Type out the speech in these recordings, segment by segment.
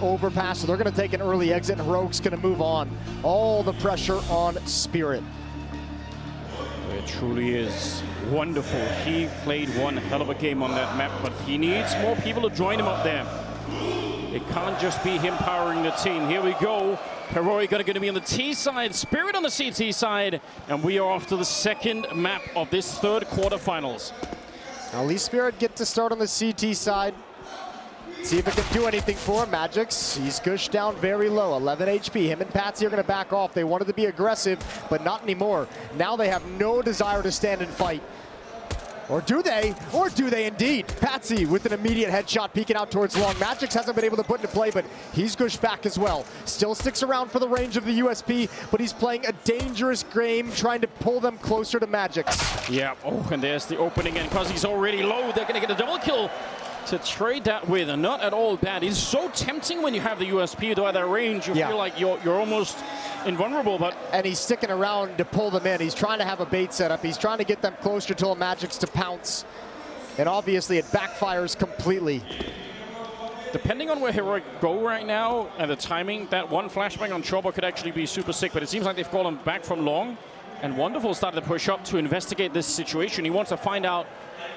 overpass, so they're going to take an early exit, and Heroic's going to move on. All the pressure on Spirit. It truly is wonderful. He played one hell of a game on that map, but he needs more people to join him up there. It can't just be him powering the team. Here we go. Heroic going to be on the T side, Spirit on the CT side, and we are off to the second map of this third quarterfinals. At least Spirit get to start on the CT side. See if it can do anything for him. Magic's, he's gushed down very low, 11 HP. Him and Patsy are going to back off. They wanted to be aggressive, but not anymore. Now they have no desire to stand and fight. Or do they? Or do they indeed? Patsy with an immediate headshot peeking out towards long. Magic's hasn't been able to put into play, but he's gushed back as well. Still sticks around for the range of the USP, but he's playing a dangerous game, trying to pull them closer to Magic's. Yeah, oh, and there's the opening, and because he's already low, they're going to get a double kill to trade that with. Not at all bad. It's so tempting when you have the USP, though, at that range. You feel like you're almost invulnerable, but... And he's sticking around to pull them in. He's trying to have a bait setup. He's trying to get them closer to Magic's to pounce. And obviously it backfires completely. Depending on where Heroic go right now and the timing, that one flashbang on Chobo could actually be super sick, but it seems like they've called him back from long. And Wonderful started to push up to investigate this situation. He wants to find out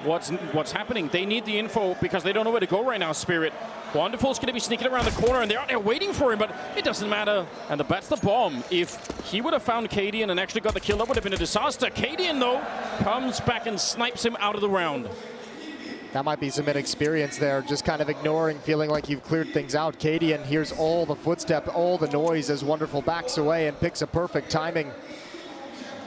what's happening. They need the info because they don't know where to go right now, Spirit. Wonderful's going to be sneaking around the corner, and they're out there waiting for him, but it doesn't matter. And that's the bomb. If he would have found Cadian and actually got the kill, that would have been a disaster. Cadian, though, comes back and snipes him out of the round. That might be some inexperience there, just kind of ignoring, feeling like you've cleared things out. Cadian hears all the footsteps, all the noise as Wonderful backs away and picks a perfect timing.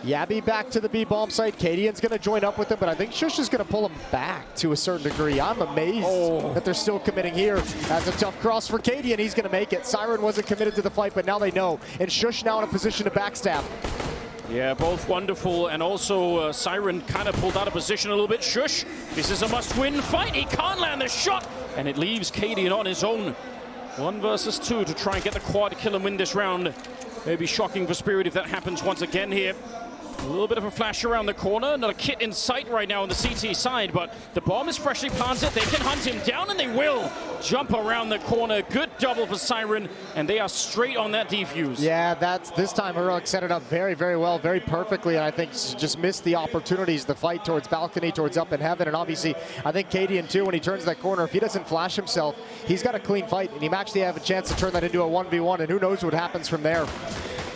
Yabby back to the B bomb site. Cadian's going to join up with him, but I think Shush is going to pull him back to a certain degree. I'm amazed that they're still committing here. That's a tough cross for Cadian. He's going to make it. Siren wasn't committed to the fight, but now they know. And Shush now in a position to backstab. Yeah, both Wonderful and also Siren kind of pulled out of position a little bit. Shush, this is a must-win fight. He can't land the shot, and it leaves Cadian on his own. 1 versus 2 to try and get the quad kill and win this round. Maybe shocking for Spirit if that happens once again here. A little bit of a flash around the corner. Not a kit in sight right now on the CT side, but the bomb is freshly planted. They can hunt him down, and they will jump around the corner. Good double for Siren, and they are straight on that defuse. Yeah, this time Heroic set it up very, very well, very perfectly, and I think just missed the opportunities, the fight towards balcony, towards up in heaven, and obviously I think Cadian too, when he turns that corner, if he doesn't flash himself, he's got a clean fight, and he might actually have a chance to turn that into a 1v1, and who knows what happens from there.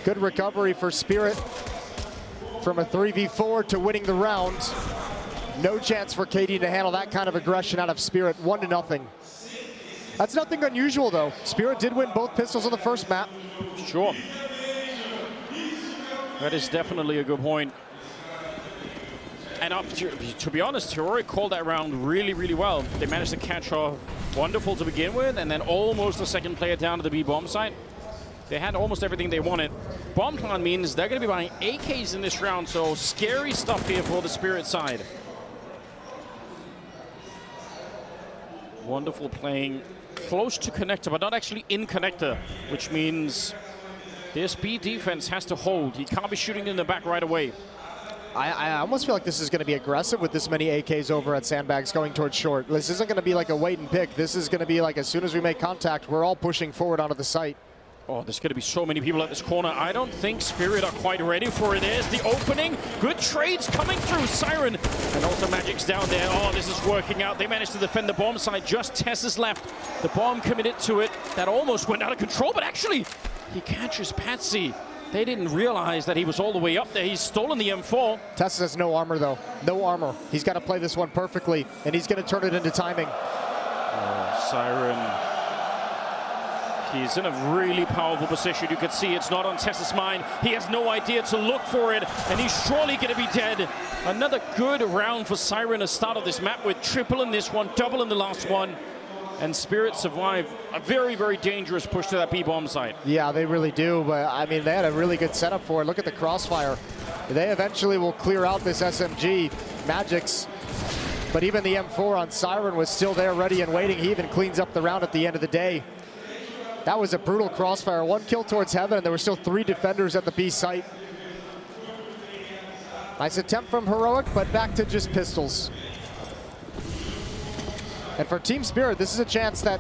Good recovery for Spirit. From a 3v4 to winning the round. No chance for Cadian to handle that kind of aggression out of Spirit, 1-0. That's nothing unusual though. Spirit did win both pistols on the first map. Sure. That is definitely a good point. And to be honest, Heroic called that round really, really well. They managed to catch off Wonderful to begin with, and then almost a second player down to the B bomb site. They had almost everything they wanted. Bomb plan means they're going to be buying AKs in this round, so scary stuff here for the Spirit side. Wonderful playing close to connector, but not actually in connector, which means this B defense has to hold. He can't be shooting in the back right away. I almost feel like this is going to be aggressive with this many AKs over at Sandbags going towards short. This isn't going to be like a wait and pick. This is going to be like as soon as we make contact, we're all pushing forward onto the site. Oh, there's going to be so many people at this corner. I don't think Spirit are quite ready for it. There's the opening. Good trades coming through. Siren and also Magic's down there. Oh, this is working out. They managed to defend the bomb site. Just Tess is left. The bomb committed to it. That almost went out of control, but actually he catches Patsy. They didn't realize that he was all the way up there. He's stolen the M4. Tess has no armor though. No armor. He's got to play this one perfectly, and he's going to turn it into timing. Oh, Siren. He's in a really powerful position. You can see it's not on Tess's mind. He has no idea to look for it, and he's surely going to be dead. Another good round for Siren to start of this map with triple in this one, double in the last one. And Spirit survive a very, very dangerous push to that B-bomb site. Yeah, they really do, but I mean, they had a really good setup for it. Look at the crossfire. They eventually will clear out this SMG. Magic's, but even the M4 on Siren was still there ready and waiting. He even cleans up the round at the end of the day. That was a brutal crossfire. 1 kill towards heaven, and there were still 3 defenders at the B site. Nice attempt from Heroic, but back to just pistols. And for Team Spirit, this is a chance that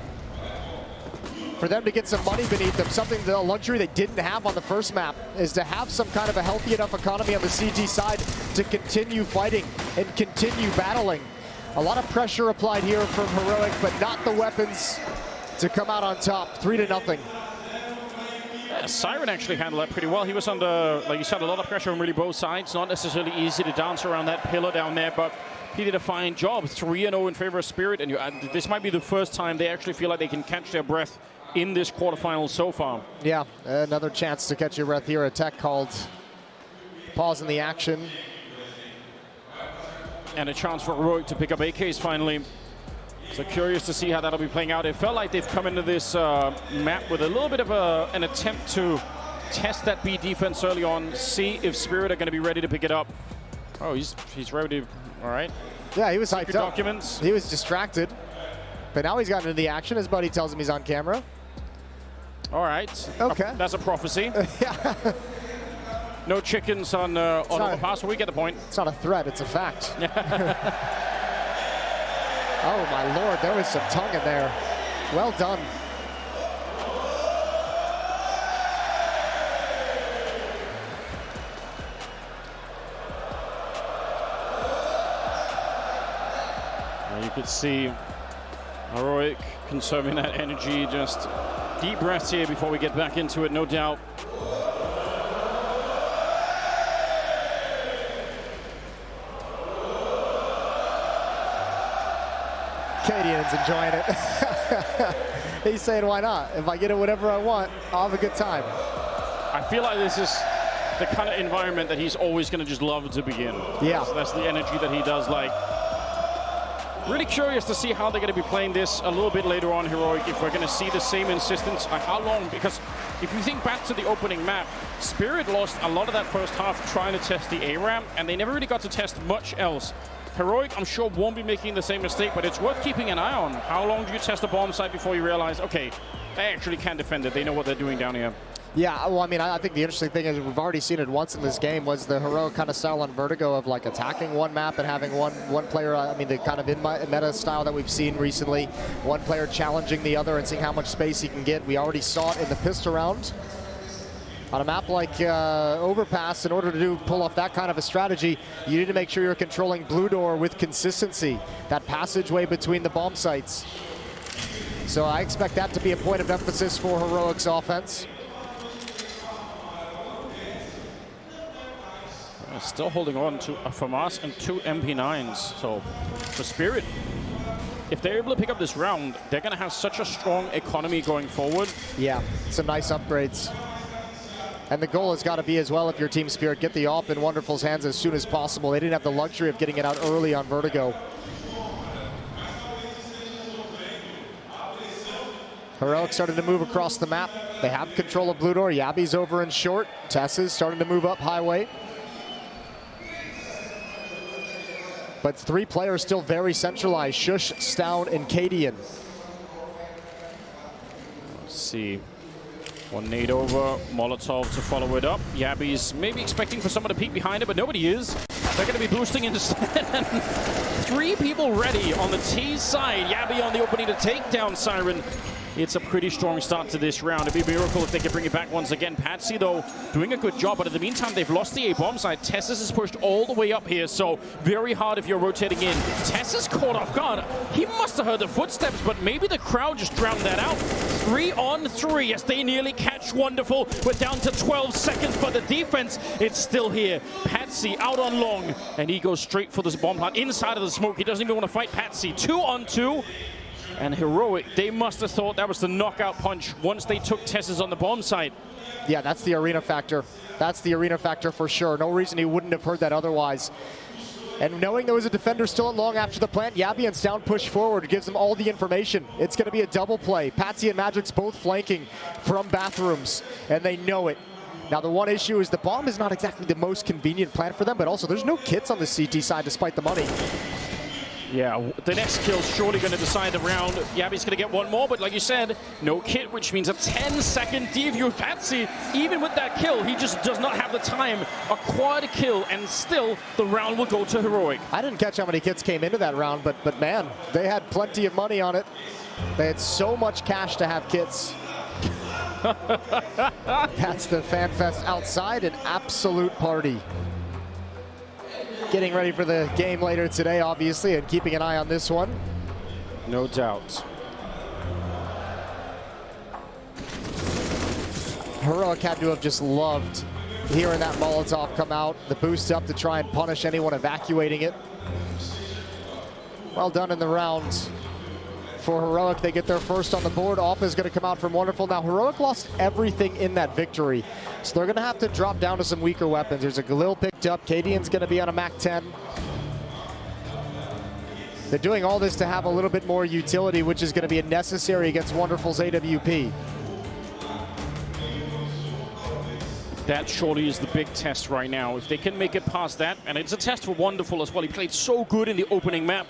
for them to get some money beneath them, something, the luxury they didn't have on the first map, is to have some kind of a healthy enough economy on the CT side to continue fighting and continue battling. A lot of pressure applied here from Heroic, but not the weapons to come out on top. 3-0. Yeah, Siren actually handled that pretty well. He was under, like you said, a lot of pressure on really both sides. Not necessarily easy to dance around that pillar down there, but he did a fine job. 3-0 in favor of Spirit, and this might be the first time they actually feel like they can catch their breath in this quarterfinal so far. Yeah, another chance to catch your breath here. A tech called. Pause in the action. And a chance for Heroic to pick up AKs finally. So curious to see how that'll be playing out. It felt like they've come into this map with a little bit of an attempt to test that B defense early on, see if Spirit are going to be ready to pick it up. Oh, he's ready. All right. Yeah, he was hyped up. Documents. He was distracted, but now he's gotten into the action. His buddy tells him he's on camera. All right. Okay. That's a prophecy. Yeah. No chickens on overpass. We get the point. It's not a threat. It's a fact. Oh my lord, there was some tongue in there. Well done. You could see Heroic conserving that energy. Just deep breaths here before we get back into it, no doubt. Cadian's enjoying it. He's saying, why not? If I get it whatever I want, I'll have a good time. I feel like this is the kind of environment that he's always going to just love to be in. Yeah. So that's the energy that he does like. Really curious to see how they're going to be playing this a little bit later on, Heroic, if we're going to see the same insistence. How long? Because if you think back to the opening map, Spirit lost a lot of that first half trying to test the A-ramp, and they never really got to test much else. Heroic, I'm sure, won't be making the same mistake, but it's worth keeping an eye on. How long do you test a bomb site before you realize, okay, they actually can defend it. They know what they're doing down here. Yeah, well, I mean, I think the interesting thing is we've already seen it once in this game was the Heroic kind of style on Vertigo of like attacking one map and having one player, I mean, the kind of meta style that we've seen recently, one player challenging the other and seeing how much space he can get. We already saw it in the pistol round. On a map like Overpass, in order to pull off that kind of a strategy, you need to make sure you're controlling Blue Door with consistency, that passageway between the bomb sites. So I expect that to be a point of emphasis for Heroic's offense. Still holding on to a FAMAS and 2 MP9s. So for Spirit, if they're able to pick up this round, they're going to have such a strong economy going forward. Yeah, some nice upgrades. And the goal has got to be as well, if you're Team Spirit, get the AWP in Wonderful's hands as soon as possible. They didn't have the luxury of getting it out early on Vertigo. Heroic starting to move across the map. They have control of Blue Door. Yabi's over in short. Tessa's starting to move up highway. But 3 players still very centralized. Shush, Stown, and Cadian. Let's see. One nade over, Molotov to follow it up. Yabi's maybe expecting for someone to peek behind it, but nobody is. They're going to be boosting instead. 3 people ready on the T side. Yabi on the opening to take down Siren. It's a pretty strong start to this round. It'd be a miracle if they could bring it back once again. Patsy, though, doing a good job, but in the meantime, they've lost the A-bomb side. Tessus is pushed all the way up here, so very hard if you're rotating in. Tessus caught off guard. He must have heard the footsteps, but maybe the crowd just drowned that out. 3 on 3 as they nearly catch Wonderful. We're down to 12 seconds, but the defense, it's still here. Patsy out on long, and he goes straight for this bomb plant inside of the smoke. He doesn't even want to fight Patsy. 2 on 2. And Heroic, they must have thought that was the knockout punch once they took Tessus on the bomb site. Yeah, that's the arena factor. That's the arena factor for sure. No reason he wouldn't have heard that otherwise. And knowing there was a defender still at long after the plant, Yabi and Stown push forward, gives them all the information. It's going to be a double play. Patsy and Magic's both flanking from bathrooms, and they know it. Now, the one issue is the bomb is not exactly the most convenient plant for them, but also there's no kits on the CT side despite the money. Yeah, the next kill's surely going to decide the round. Yabi's going to get one more, but like you said, no kit, which means a 10-second deview. Patsy, even with that kill, he just does not have the time. A quad kill, and still the round will go to Heroic. I didn't catch how many kits came into that round, but man, they had plenty of money on it. They had so much cash to have kits. That's the Fan Fest outside, an absolute party. Getting ready for the game later today, obviously, and keeping an eye on this one. No doubt. Heroic had to have just loved hearing that Molotov come out, the boost up to try and punish anyone evacuating it. Well done in the round for Heroic. They get their first on the board. Alpha is going to come out from Wonderful. Now, Heroic lost everything in that victory, so they're going to have to drop down to some weaker weapons. There's a Galil picked up. Cadian's going to be on a Mac 10. They're doing all this to have a little bit more utility, which is going to be necessary against Wonderful's AWP. That surely is the big test right now. If they can make it past that, and it's a test for Wonderful as well. He played so good in the opening map.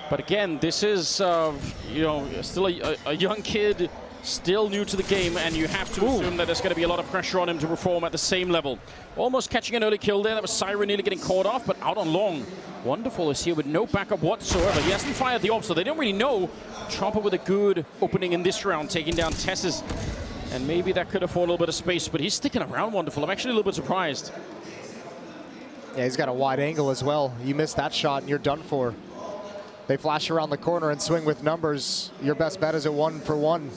But again, this is, you know, still a young kid, still new to the game, and you have to assume that there's going to be a lot of pressure on him to perform at the same level. Almost catching an early kill there. That was Siren nearly getting caught off, but out on long. Wonderful is here with no backup whatsoever. He hasn't fired the op, so they don't really know. Chopper with a good opening in this round, taking down Tess's. And maybe that could afford a little bit of space, but he's sticking around Wonderful. I'm actually a little bit surprised. Yeah, he's got a wide angle as well. You missed that shot and you're done for. They flash around the corner and swing with numbers. Your best bet is a 1-for-1.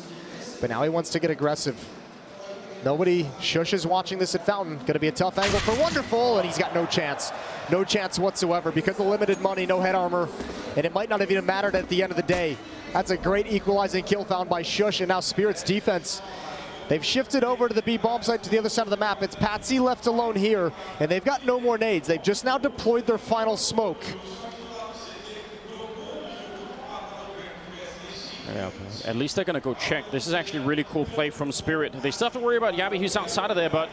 But now he wants to get aggressive. Nobody, Shush is watching this at Fountain. Going to be a tough angle for Wonderful, and he's got no chance. No chance whatsoever because of limited money, no head armor, and it might not have even mattered at the end of the day. That's a great equalizing kill found by Shush, and now Spirit's defense. They've shifted over to the B bomb site to the other side of the map. It's Patsy left alone here, and they've got no more nades. They've just now deployed their final smoke. Yeah, at least they're going to go check. This is actually really cool play from Spirit. They still have to worry about Yabi, who's outside of there, but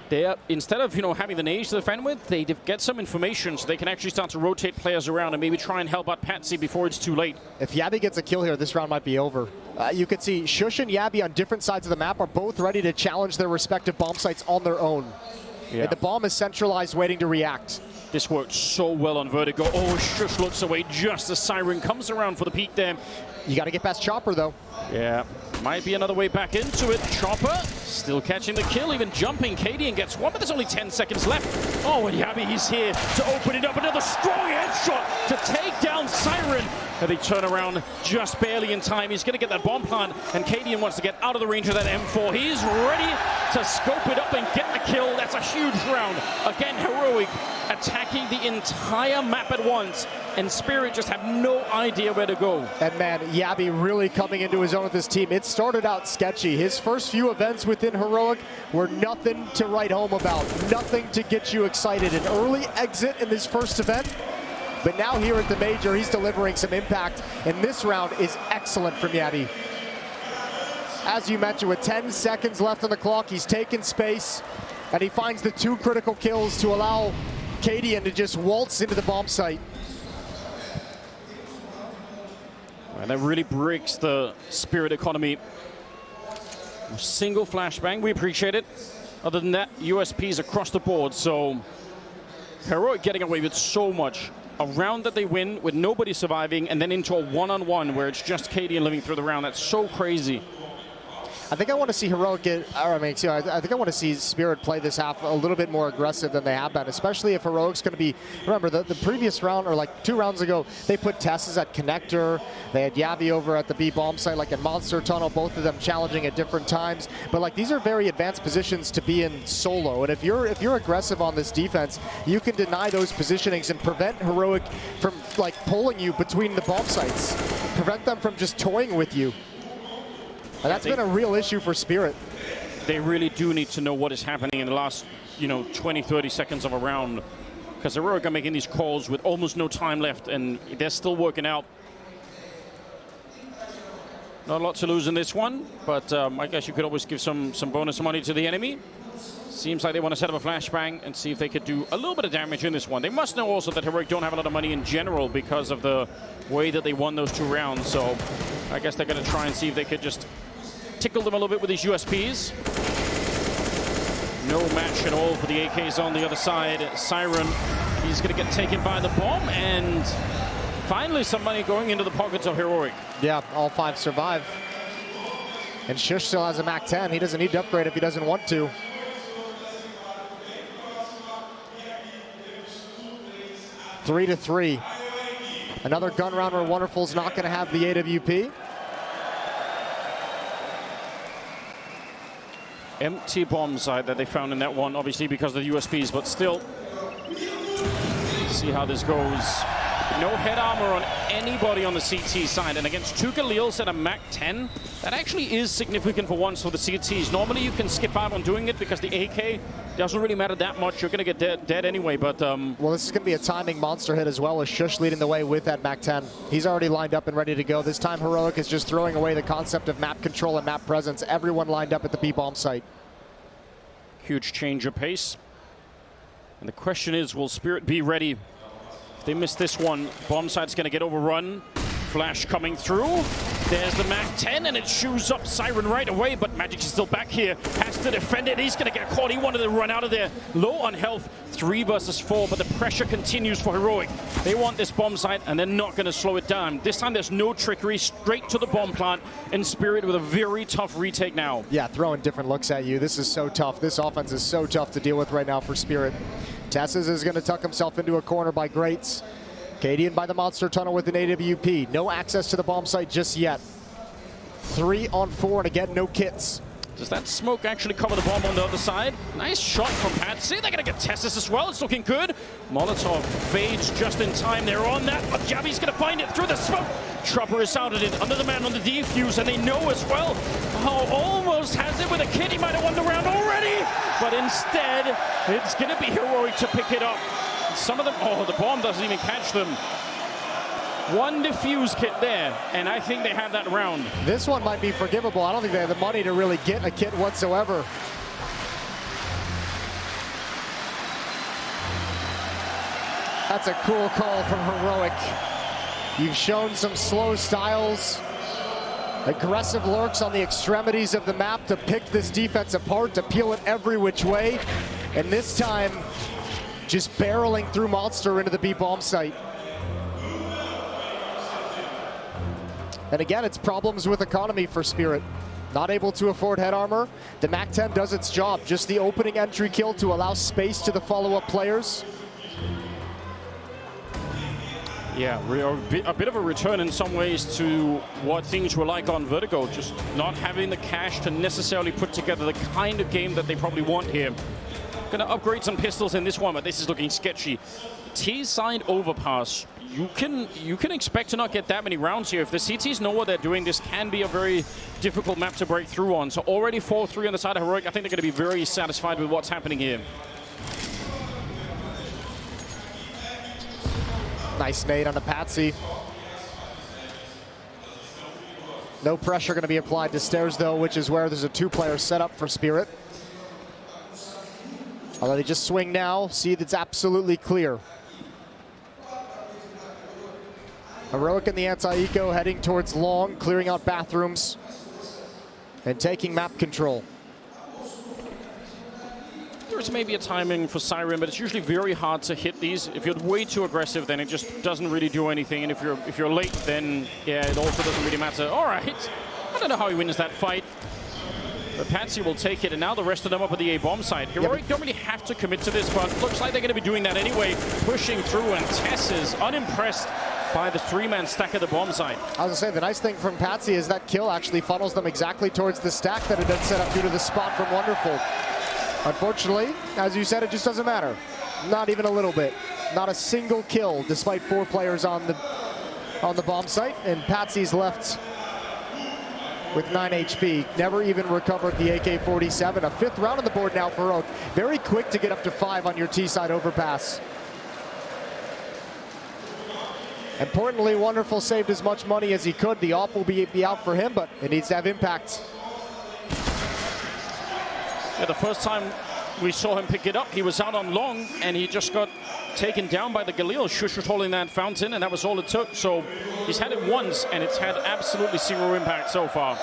they are, instead of, you know, having the nades to defend with, they get some information so they can actually start to rotate players around and maybe try and help out Patsy before it's too late. If Yabi gets a kill here, this round might be over. You could see Shush and Yabi on different sides of the map are both ready to challenge their respective bomb sites on their own. Yeah. And the bomb is centralized, waiting to react. This worked so well on Vertigo. Oh, Shush looks away just as Siren comes around for the peek there. You got to get past Chopper, though. Yeah, might be another way back into it. Chopper still catching the kill, even jumping. Cadian gets one, but there's only 10 seconds left. Oh, and Yabi, he's here to open it up. Another strong headshot to take down Siren. And they turn around just barely in time. He's going to get that bomb plant, and Cadian wants to get out of the range of that M4. He's ready to scope it up and get the kill. That's a huge round. Again, Heroic attacking the entire map at once, and Spirit just have no idea where to go. And man, Yabi really coming into his own with this team. It started out sketchy. His first few events within Heroic were nothing to write home about, nothing to get you excited. An early exit in this first event, but now here at the Major, he's delivering some impact, and this round is excellent from Yabi. As you mentioned, with 10 seconds left on the clock, he's taken space, and he finds the 2 critical kills to allow Cadian to just waltz into the bomb site. And that really breaks the Spirit economy. A single flashbang, we appreciate it. Other than that, USPs across the board, so Heroic getting away with so much. A round that they win with nobody surviving, and then into a one-on-one where it's just Cadian living through the round. That's so crazy. I think I want to see Heroic get, I think I want to see Spirit play this half a little bit more aggressive than they have been, especially if Heroic's going to be, remember the previous round, or like 2 rounds ago, they put Tess's at Connector, they had Yabi over at the B bomb site, like in Monster Tunnel, both of them challenging at different times, but like these are very advanced positions to be in solo, and if you're aggressive on this defense, you can deny those positionings and prevent Heroic from like pulling you between the bomb sites, prevent them from just toying with you. And that's been a real issue for Spirit. They really do need to know what is happening in the last, 20, 30 seconds of a round. Because Heroic are making these calls with almost no time left, and they're still working out. Not a lot to lose in this one, but I guess you could always give some bonus money to the enemy. Seems like they want to set up a flashbang and see if they could do a little bit of damage in this one. They must know also that Heroic don't have a lot of money in general because of the way that they won those 2 rounds. So I guess they're going to try and see if they could just tickle them a little bit with these USPs. No match at all for the AKs on the other side. Siren, he's going to get taken by the bomb, and finally some money going into the pockets of Heroic. Yeah, all 5 survive. And Shush still has a Mac 10. He doesn't need to upgrade if he doesn't want to. Three to three. Another gun round where Wonderful's not going to have the AWP. Empty bomb site that they found in that one, obviously because of the USPs, but still. See how this goes. No head armor on anybody on the CT side, and against two Galils at a Mac 10, that actually is significant for once for the CTs. Normally you can skip out on doing it because the AK doesn't really matter that much. You're going to get dead anyway, but... Well, this is going to be a timing monster hit as well, as Shush leading the way with that Mac 10. He's already lined up and ready to go. This time Heroic is just throwing away the concept of map control and map presence. Everyone lined up at the B-bomb site. Huge change of pace. And the question is, will Spirit be ready? If they miss this one, bomb site's going to get overrun. Flash coming through. There's the Mac 10, and it shoes up Siren right away, but Magic is still back here. Has to defend it. He's going to get caught. He wanted to run out of there. Low on health. 3 versus 4, but the pressure continues for Heroic. They want this bomb site, and they're not going to slow it down. This time there's no trickery. Straight to the bomb plant, and Spirit with a very tough retake now. Yeah, throwing different looks at you. This is so tough. This offense is so tough to deal with right now for Spirit. Tesses is going to tuck himself into a corner by Greats. Cadian by the monster tunnel with an AWP. No access to the bomb site just yet. 3 on 4, and again, no kits. Does that smoke actually cover the bomb on the other side? Nice shot from Patsy. They're going to get Tessus as well. It's looking good. Molotov fades just in time. They're on that, but Javi's going to find it through the smoke. Trupper is out at it, under the man on the defuse, and they know as well. Oh, almost has it with a kid. He might have won the round already, but instead, it's going to be Heroic to pick it up. Some of them, oh, the bomb doesn't even catch them. One defuse kit there, and I think they have that round. This one might be forgivable. I don't think they have the money to really get a kit whatsoever. That's a cool call from Heroic. You've shown some slow styles, aggressive lurks on the extremities of the map to pick this defense apart, to peel it every which way, and this time, just barreling through Monster into the B-bomb site. And again, it's problems with economy for Spirit. Not able to afford head armor. The Mac 10 does its job. Just the opening entry kill to allow space to the follow-up players. Yeah, a bit of a return in some ways to what things were like on Vertigo. Just not having the cash to necessarily put together the kind of game that they probably want here. Gonna upgrade some pistols in this one, but this is looking sketchy. T-side overpass. You can expect to not get that many rounds here. If the CTs know what they're doing, this can be a very difficult map to break through on. So already 4-3 on the side of Heroic. I think they're going to be very satisfied with what's happening here. Nice nade on the Patsy. No pressure going to be applied to stairs, though, which is where there's a 2-player setup for Spirit. Although they just swing now, see that's absolutely clear. Heroic in the anti-eco heading towards long, clearing out bathrooms and taking map control. There's maybe a timing for Siren, but it's usually very hard to hit these. If you're way too aggressive, then it just doesn't really do anything. And if you're late, then yeah, it also doesn't really matter. All right, I don't know how he wins that fight. But Patsy will take it, and now the rest of them up at the A-bomb side. Heroic don't really have to commit to this, but looks like they're going to be doing that anyway, pushing through, and Tess is unimpressed by the 3-man stack at the bomb side. I was going to say, the nice thing from Patsy is that kill actually funnels them exactly towards the stack that had been set up due to the spot from Wonderful. Unfortunately, as you said, it just doesn't matter. Not even a little bit. Not a single kill, despite 4 players on the bomb site, and Patsy's left with 9 HP. Never even recovered the AK-47. A 5th round on the board now for Oak. Very quick to get up to 5 on your T-side overpass. Importantly, Wonderful saved as much money as he could. The op will be out for him, but it needs to have impact. Yeah, the first time we saw him pick it up, he was out on long, and he just got taken down by the Galil. Shush was holding that fountain, and that was all it took. So he's had it once, and it's had absolutely 0 impact so far.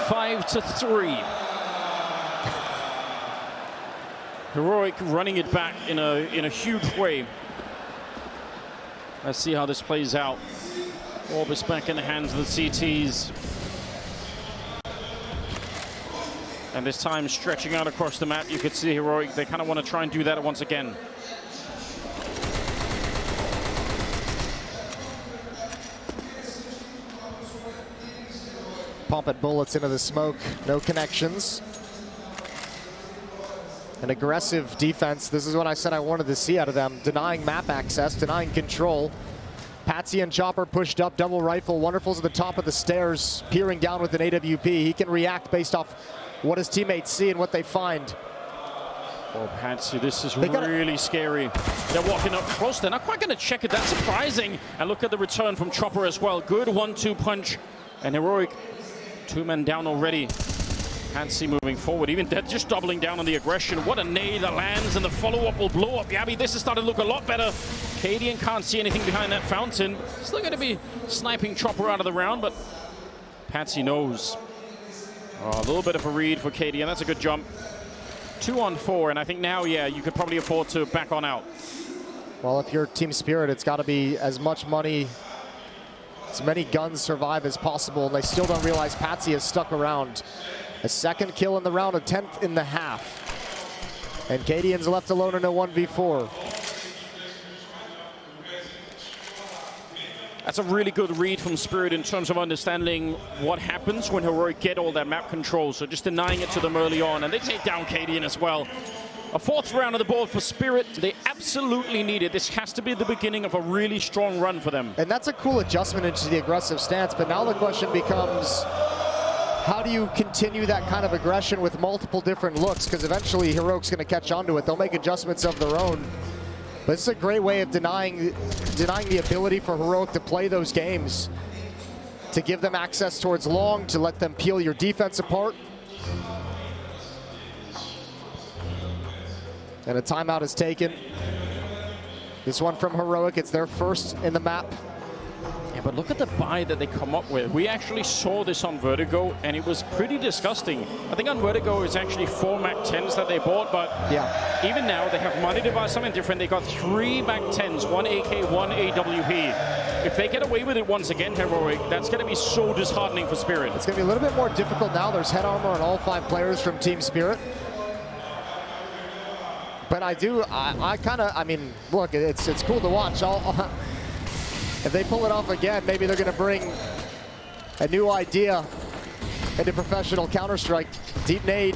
Five to 3. Heroic running it back in a huge way. Let's see how this plays out. Orbis back in the hands of the CTs. And this time stretching out across the map. You could see Heroic, they kind of want to try and do that once again. Pumping bullets into the smoke, no connections. An aggressive defense. This is what I said I wanted to see out of them. Denying map access, denying control. Patsy and Chopper pushed up, double rifle. Wonderful's at the top of the stairs, peering down with an AWP. He can react based off what his teammates see and what they find. Oh, Patsy, this is really scary. They're walking up close. They're not quite going to check it. That's surprising. And look at the return from Chopper as well. Good 1-2 punch. And Heroic, 2 men down already. Patsy moving forward, even dead, just doubling down on the aggression. What a nade that lands, and the follow-up will blow up Yabi. This is starting to look a lot better. Cadian can't see anything behind that fountain. Still going to be sniping Chopper out of the round, but Patsy knows. Oh, a little bit of a read for Cadian. That's a good jump. 2 on 4, and I think now, yeah, you could probably afford to back on out. Well, if you're Team Spirit, it's got to be as much money, as many guns survive as possible, and they still don't realize Patsy is stuck around. A second kill in the round, a 10th in the half. And Cadian's left alone in a 1v4. That's a really good read from Spirit in terms of understanding what happens when Heroic get all that map control. So just denying it to them early on, and they take down Cadian as well. A 4th round of the board for Spirit. They absolutely need it. This has to be the beginning of a really strong run for them. And that's a cool adjustment into the aggressive stance, but now the question becomes, how do you continue that kind of aggression with multiple different looks? Because eventually Heroic's going to catch on to it. They'll make adjustments of their own. But it's a great way of denying the ability for Heroic to play those games, to give them access towards long, to let them peel your defense apart. And a timeout is taken. This one from Heroic. It's their first in the map. Yeah, but look at the buy that they come up with. We actually saw this on Vertigo, and it was pretty disgusting. I think on Vertigo it's actually 4 Mac 10s that they bought, but yeah, even now they have money to buy something different. They got 3 Mac 10s, 1 AK, 1 AWP. If they get away with it once again, Heroic, that's going to be so disheartening for Spirit. It's going to be a little bit more difficult now. There's head armor on all 5 players from Team Spirit. But I mean, look, it's cool to watch. If they pull it off again, maybe they're going to bring a new idea into professional Counter-Strike. Deep nade.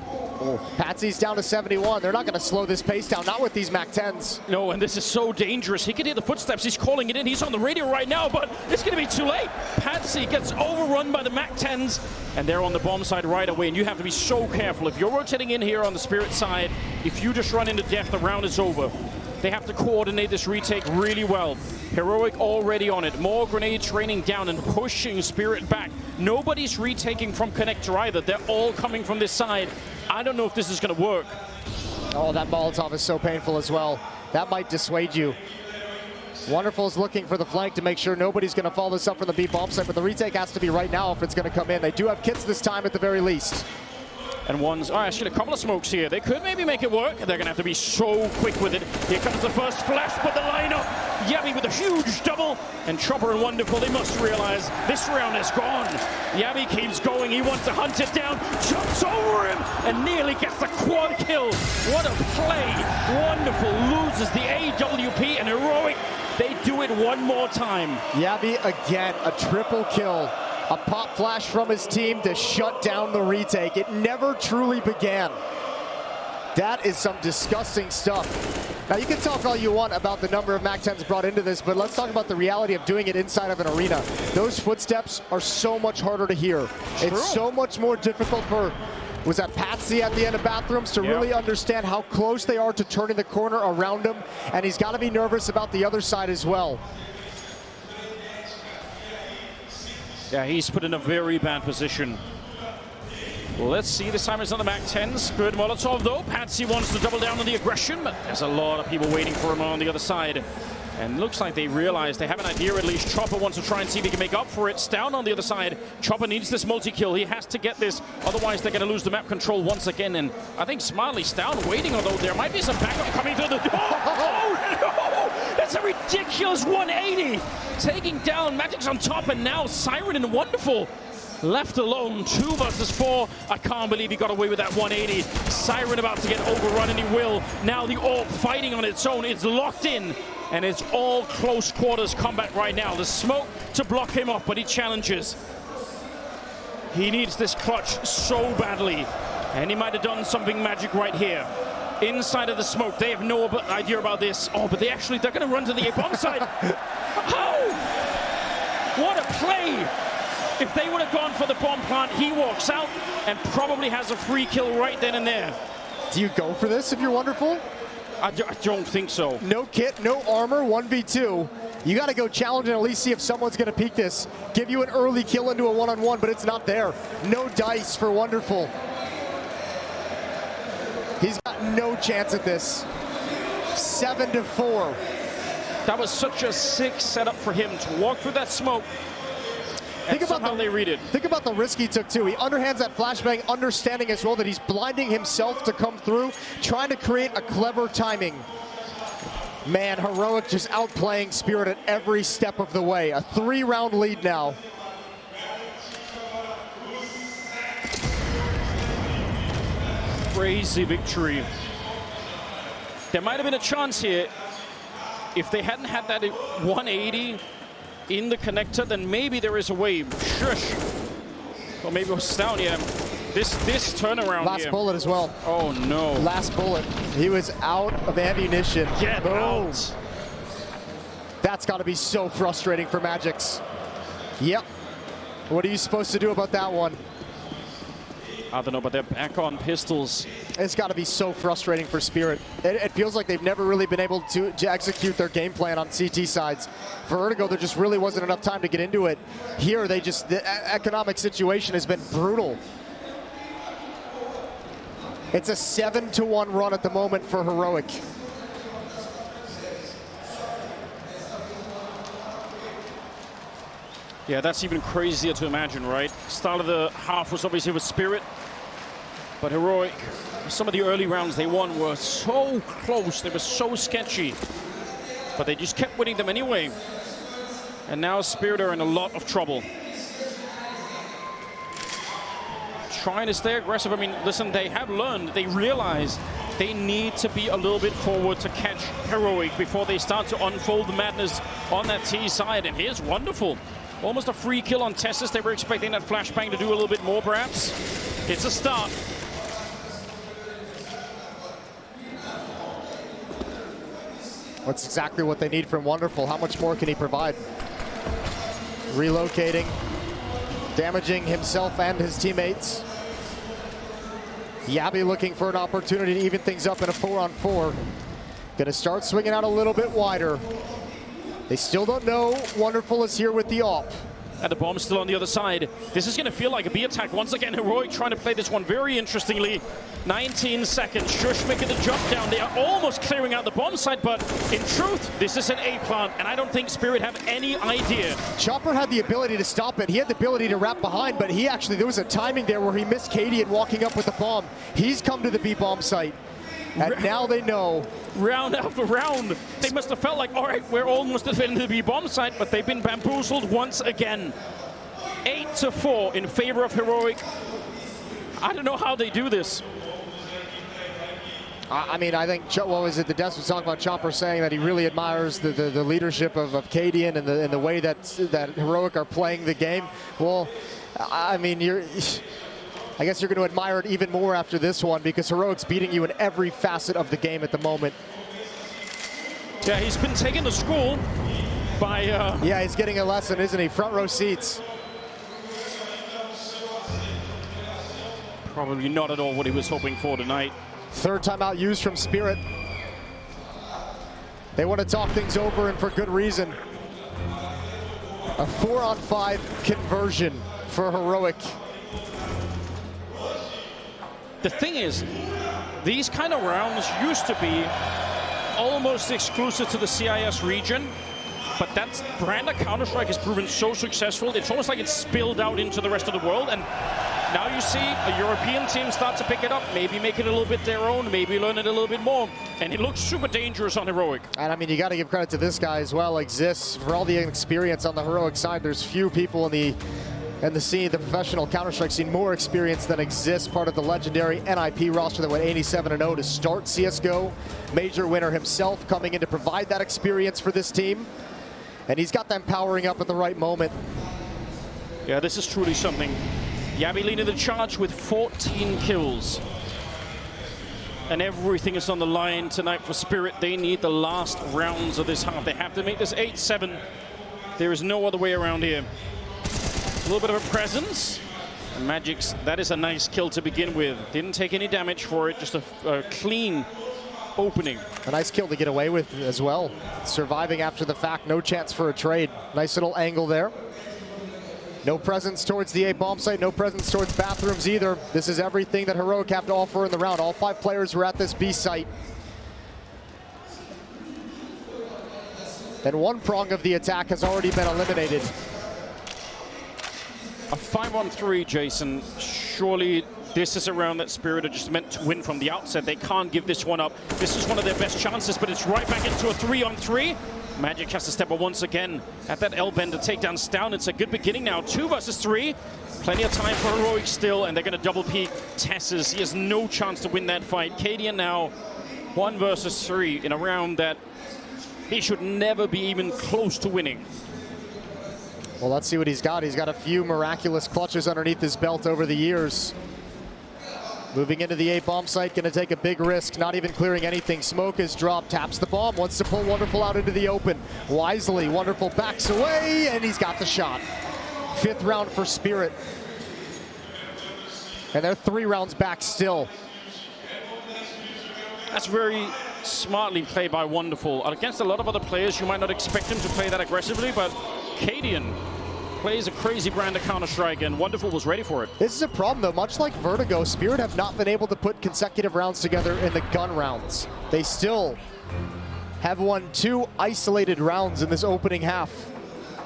Oh. Patsy's down to 71. They're not going to slow this pace down, not with these Mac 10s. No, and this is so dangerous. He can hear the footsteps. He's calling it in. He's on the radio right now, but it's going to be too late. Patsy gets overrun by the Mac 10s, and they're on the bomb side right away, and you have to be so careful. If you're rotating in here on the Spirit side, if you just run into death, the round is over. They have to coordinate this retake really well. Heroic already on it. More grenades raining down and pushing Spirit back. Nobody's retaking from connector either. They're all coming from this side. I don't know if this is going to work. Oh, that Molotov is so painful as well. That might dissuade you. Wonderful's looking for the flank to make sure nobody's going to follow this up from the B bomb site, but the retake has to be right now if it's going to come in. They do have kits this time at the very least. And one's, actually a couple of smokes here. They could maybe make it work. They're going to have to be so quick with it. Here comes the first flash, but the lineup. Yabi with a huge double. And Chopper and Wonderful, they must realize this round is gone. Yabi keeps going. He wants to hunt it down. Jumps over him and nearly gets the quad kill. What a play. Wonderful loses the AWP, and Heroic, they do it one more time. Yabi again, a triple kill. A pop flash from his team to shut down the retake. It never truly began. That is some disgusting stuff. Now, you can talk all you want about the number of Mac 10s brought into this, but let's talk about the reality of doing it inside of an arena. Those footsteps are so much harder to hear. True. It's so much more difficult for, was that Patsy at the end of bathrooms, to really understand how close they are to turning the corner around him, and he's got to be nervous about the other side as well. Yeah, he's put in a very bad position. Well, let's see. This time it's on the Mac 10s. Good Molotov, though. Patsy wants to double down on the aggression, but there's a lot of people waiting for him on the other side. And looks like they realize they have an idea at least. Chopper wants to try and see if he can make up for it. Down on the other side. Chopper needs this multi-kill. He has to get this. Otherwise, they're going to lose the map control once again. And I think Smiley's down waiting, although there might be some backup coming through the door. Oh, no! That's a ridiculous 180. Taking down Magic's on top, and now Siren and Wonderful left alone. 2 versus 4. I can't believe he got away with that 180. Siren about to get overrun, and he will. Now the Orb fighting on its own. It's locked in, and it's all close quarters combat right now. The smoke to block him off, but he challenges. He needs this clutch so badly, and he might have done something magic right here. Inside of the smoke, they have no idea about this. Oh, but they're going to run to the A-bomb side. How? What a play! If they would have gone for the bomb plant, he walks out and probably has a free kill right then and there. Do you go for this if you're Wonderful? I don't think so. No kit, no armor, 1v2. You got to go challenge and at least see if someone's going to peek this. Give you an early kill into a one-on-one, but it's not there. No dice for Wonderful. He's got no chance at this. 7-4. That was such a sick setup for him to walk through that smoke. Think about how they read it. Think about the risk he took too. He underhands that flashbang, understanding as well that he's blinding himself to come through, trying to create a clever timing. Man, Heroic just outplaying Spirit at every step of the way. A 3-round lead now. Crazy victory. There might have been a chance here. If they hadn't had that 180 in the connector, then maybe there is a way. Shush. Well, maybe it was down here. This turnaround Last here. bullet as well. Oh, no. Last bullet. He was out of ammunition. Get out. That's got to be so frustrating for Magix. Yep. What are you supposed to do about that one? I don't know, but they're back on pistols. It's got to be so frustrating for Spirit. It feels like they've never really been able to execute their game plan on CT sides. For Vertigo, there just really wasn't enough time to get into it. Here, the economic situation has been brutal. It's a 7-1 run at the moment for Heroic. Yeah, that's even crazier to imagine, right? Start of the half was obviously with Spirit, but Heroic, some of the early rounds they won were so close, they were so sketchy, but they just kept winning them anyway. And now Spirit are in a lot of trouble. Trying to stay aggressive. I mean, listen, they have learned, they realize they need to be a little bit forward to catch Heroic before they start to unfold the madness on that T side, and here's Wonderful. Almost a free kill on Tessus. They were expecting that flashbang to do a little bit more, perhaps. It's a start. That's exactly what they need from Wonderful. How much more can he provide? Relocating, damaging himself and his teammates. Yabi looking for an opportunity to even things up in a 4-on-4. Gonna start swinging out a little bit wider. They still don't know Wonderful is here with the AWP. And the bomb's still on the other side. This is going to feel like a B attack. Once again, Heroic trying to play this one very interestingly. 19 seconds. Shush making the jump down. They are almost clearing out the bomb side, but in truth, this is an A plant, and I don't think Spirit have any idea. Chopper had the ability to stop it. He had the ability to wrap behind, but there was a timing there where he missed Katie and walking up with the bomb. He's come to the B bomb site. And now they know. Round after round, they must have felt like, all right, we're almost defending the B-bomb site, but they've been bamboozled once again. 8-4 in favor of Heroic. I don't know how they do this. I mean, I think, what was it, the Des was talking about Chopper saying that he really admires the leadership of Cadian and the way that Heroic are playing the game. Well, I mean, I guess you're going to admire it even more after this one because Heroic's beating you in every facet of the game at the moment. Yeah, he's been taken to school by... Yeah, he's getting a lesson, isn't he? Front row seats. Probably not at all what he was hoping for tonight. Third timeout used from Spirit. They want to talk things over, and for good reason. A 4-on-5 conversion for Heroic. The thing is, these kind of rounds used to be almost exclusive to the CIS region, but that brand of Counter-Strike has proven so successful, it's almost like it's spilled out into the rest of the world, and now you see a European team start to pick it up, maybe make it a little bit their own, maybe learn it a little bit more, and it looks super dangerous on Heroic. And I mean, you got to give credit to this guy as well. Exists for all the experience on the Heroic side. There's few people in the scene, the professional Counter-Strike scene, more experience than exists. Part of the legendary NIP roster that went 87-0 to start CSGO. Major winner himself coming in to provide that experience for this team. And he's got them powering up at the right moment. Yeah, this is truly something. NAVI leading the charge with 14 kills. And everything is on the line tonight for Spirit. They need the last rounds of this half. They have to make this 8-7. There is no other way around here. A little bit of a presence. And Magic's, that is a nice kill to begin with. Didn't take any damage for it, just a clean opening. A nice kill to get away with as well. Surviving after the fact, no chance for a trade. Nice little angle there. No presence towards the A bomb site, no presence towards bathrooms either. This is everything that Heroic have to offer in the round. All 5 players were at this B site. And one prong of the attack has already been eliminated. A 5-on-3, Jason. Surely this is a round that Spirit are just meant to win from the outset. They can't give this one up. This is one of their best chances, but it's right back into a 3-on-3. Magic has to step up once again at that L-bend to take down Stown. It's a good beginning now. 2 versus 3. Plenty of time for Heroic still, and they're going to double peek Tesses. He has no chance to win that fight. Cadian now 1 versus 3 in a round that he should never be even close to winning. Well, let's see what he's got. He's got a few miraculous clutches underneath his belt over the years. Moving into the A bomb site, going to take a big risk, not even clearing anything. Smoke is dropped, taps the bomb, wants to pull Wonderful out into the open. Wisely, Wonderful backs away, and he's got the shot. 5th round for Spirit. And they're 3 rounds back still. That's very smartly played by Wonderful. Against a lot of other players, you might not expect him to play that aggressively, but Cadian plays a crazy brand of Counter-Strike, and Wonderful was ready for it. This is a problem, though. Much like Vertigo, Spirit have not been able to put consecutive rounds together in the gun rounds. They still have won 2 isolated rounds in this opening half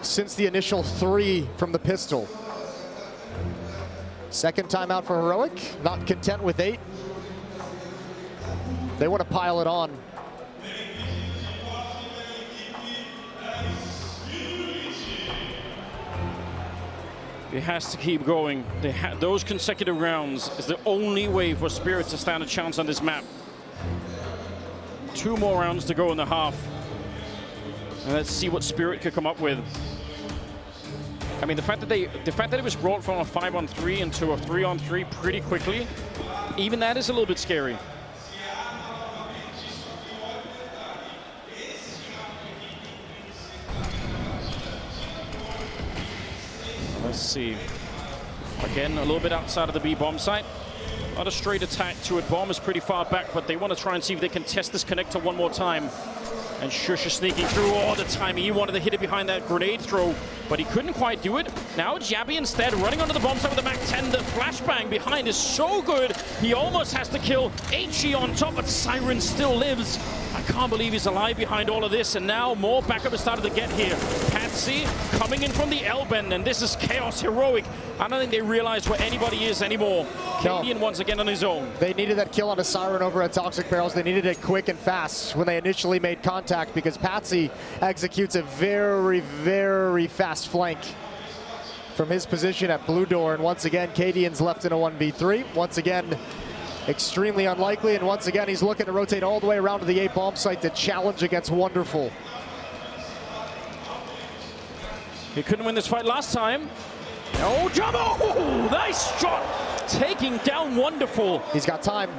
since the initial 3 from the pistol. Second time out for Heroic, not content with 8. They want to pile it on. It has to keep going. Those consecutive rounds is the only way for Spirit to stand a chance on this map. 2 more rounds to go in the half. And let's see what Spirit could come up with. I mean, the fact that it was brought from a 5-on-3 into a 3-on-3 pretty quickly, even that is a little bit scary. Let's see. Again, a little bit outside of the B bomb site. Not a straight attack to it. Bomb is pretty far back, but they want to try and see if they can test this connector one more time. And Shush is sneaking through all the time. He wanted to hit it behind that grenade throw, but he couldn't quite do it. Now it's Yabi instead, running onto the bomb site with the Mac 10. The flashbang behind is so good. He almost has to kill HE on top, but Siren still lives. I can't believe he's alive behind all of this, and now more backup has started to get here. Patsy coming in from the L-bend, and this is Chaos Heroic. I don't think they realize where anybody is anymore. Cadian once again on his own. They needed that kill on a Siren over at Toxic Barrels. They needed it quick and fast when they initially made contact, because Patsy executes a very, very fast flank from his position at Blue Door. And once again, Cadian's left in a 1v3. Once again, extremely unlikely, and once again he's looking to rotate all the way around to the A bomb site to challenge against Wonderful. He couldn't win this fight last time. Oh, jump! Oh, nice shot! Taking down Wonderful. He's got time.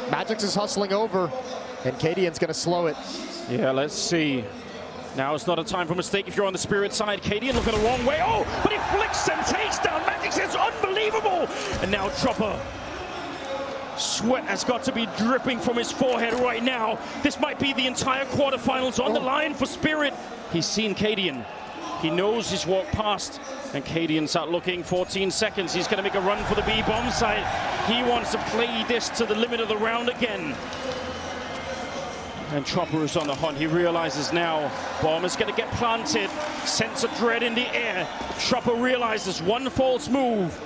Magix is hustling over, and Cadian's gonna slow it. Yeah, let's see. Now it's not a time for mistake if you're on the Spirit side. Cadian looking the wrong way. Oh, but he flicks and takes down Magix. It's unbelievable! And now Dropper. Sweat has got to be dripping from his forehead right now. This might be the entire quarterfinals on the line for Spirit. He's seen Cadian. He knows he's walked past, and Cadian's out looking. 14 seconds. He's going to make a run for the B bomb site. He wants to play this to the limit of the round again. And Chopper is on the hunt. He realizes now bomb is going to get planted. Sense of dread in the air. Chopper realizes one false move,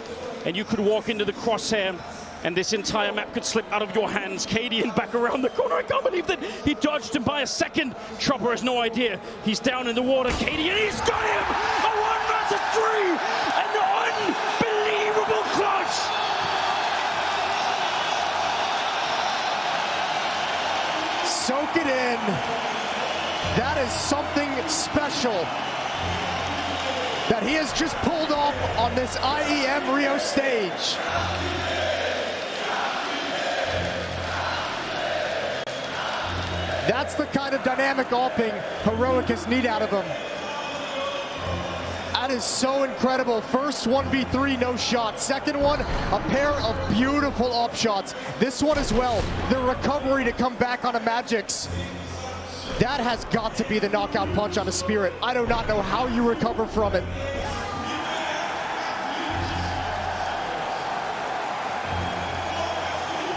and you could walk into the crosshair, and this entire map could slip out of your hands. Cadian back around the corner. I can't believe that he dodged him by a second. Chopper has no idea. He's down in the water. Cadian, he's got him! A 1 versus 3! An unbelievable clutch! Soak it in. That is something special that he has just pulled off on this IEM Rio stage. That's the kind of dynamic AWPing Heroic has need out of him. That is so incredible. First 1v3, no shot. Second one, a pair of beautiful AWP shots. This one as well, the recovery to come back on a Magix. That has got to be the knockout punch on a Spirit. I do not know how you recover from it.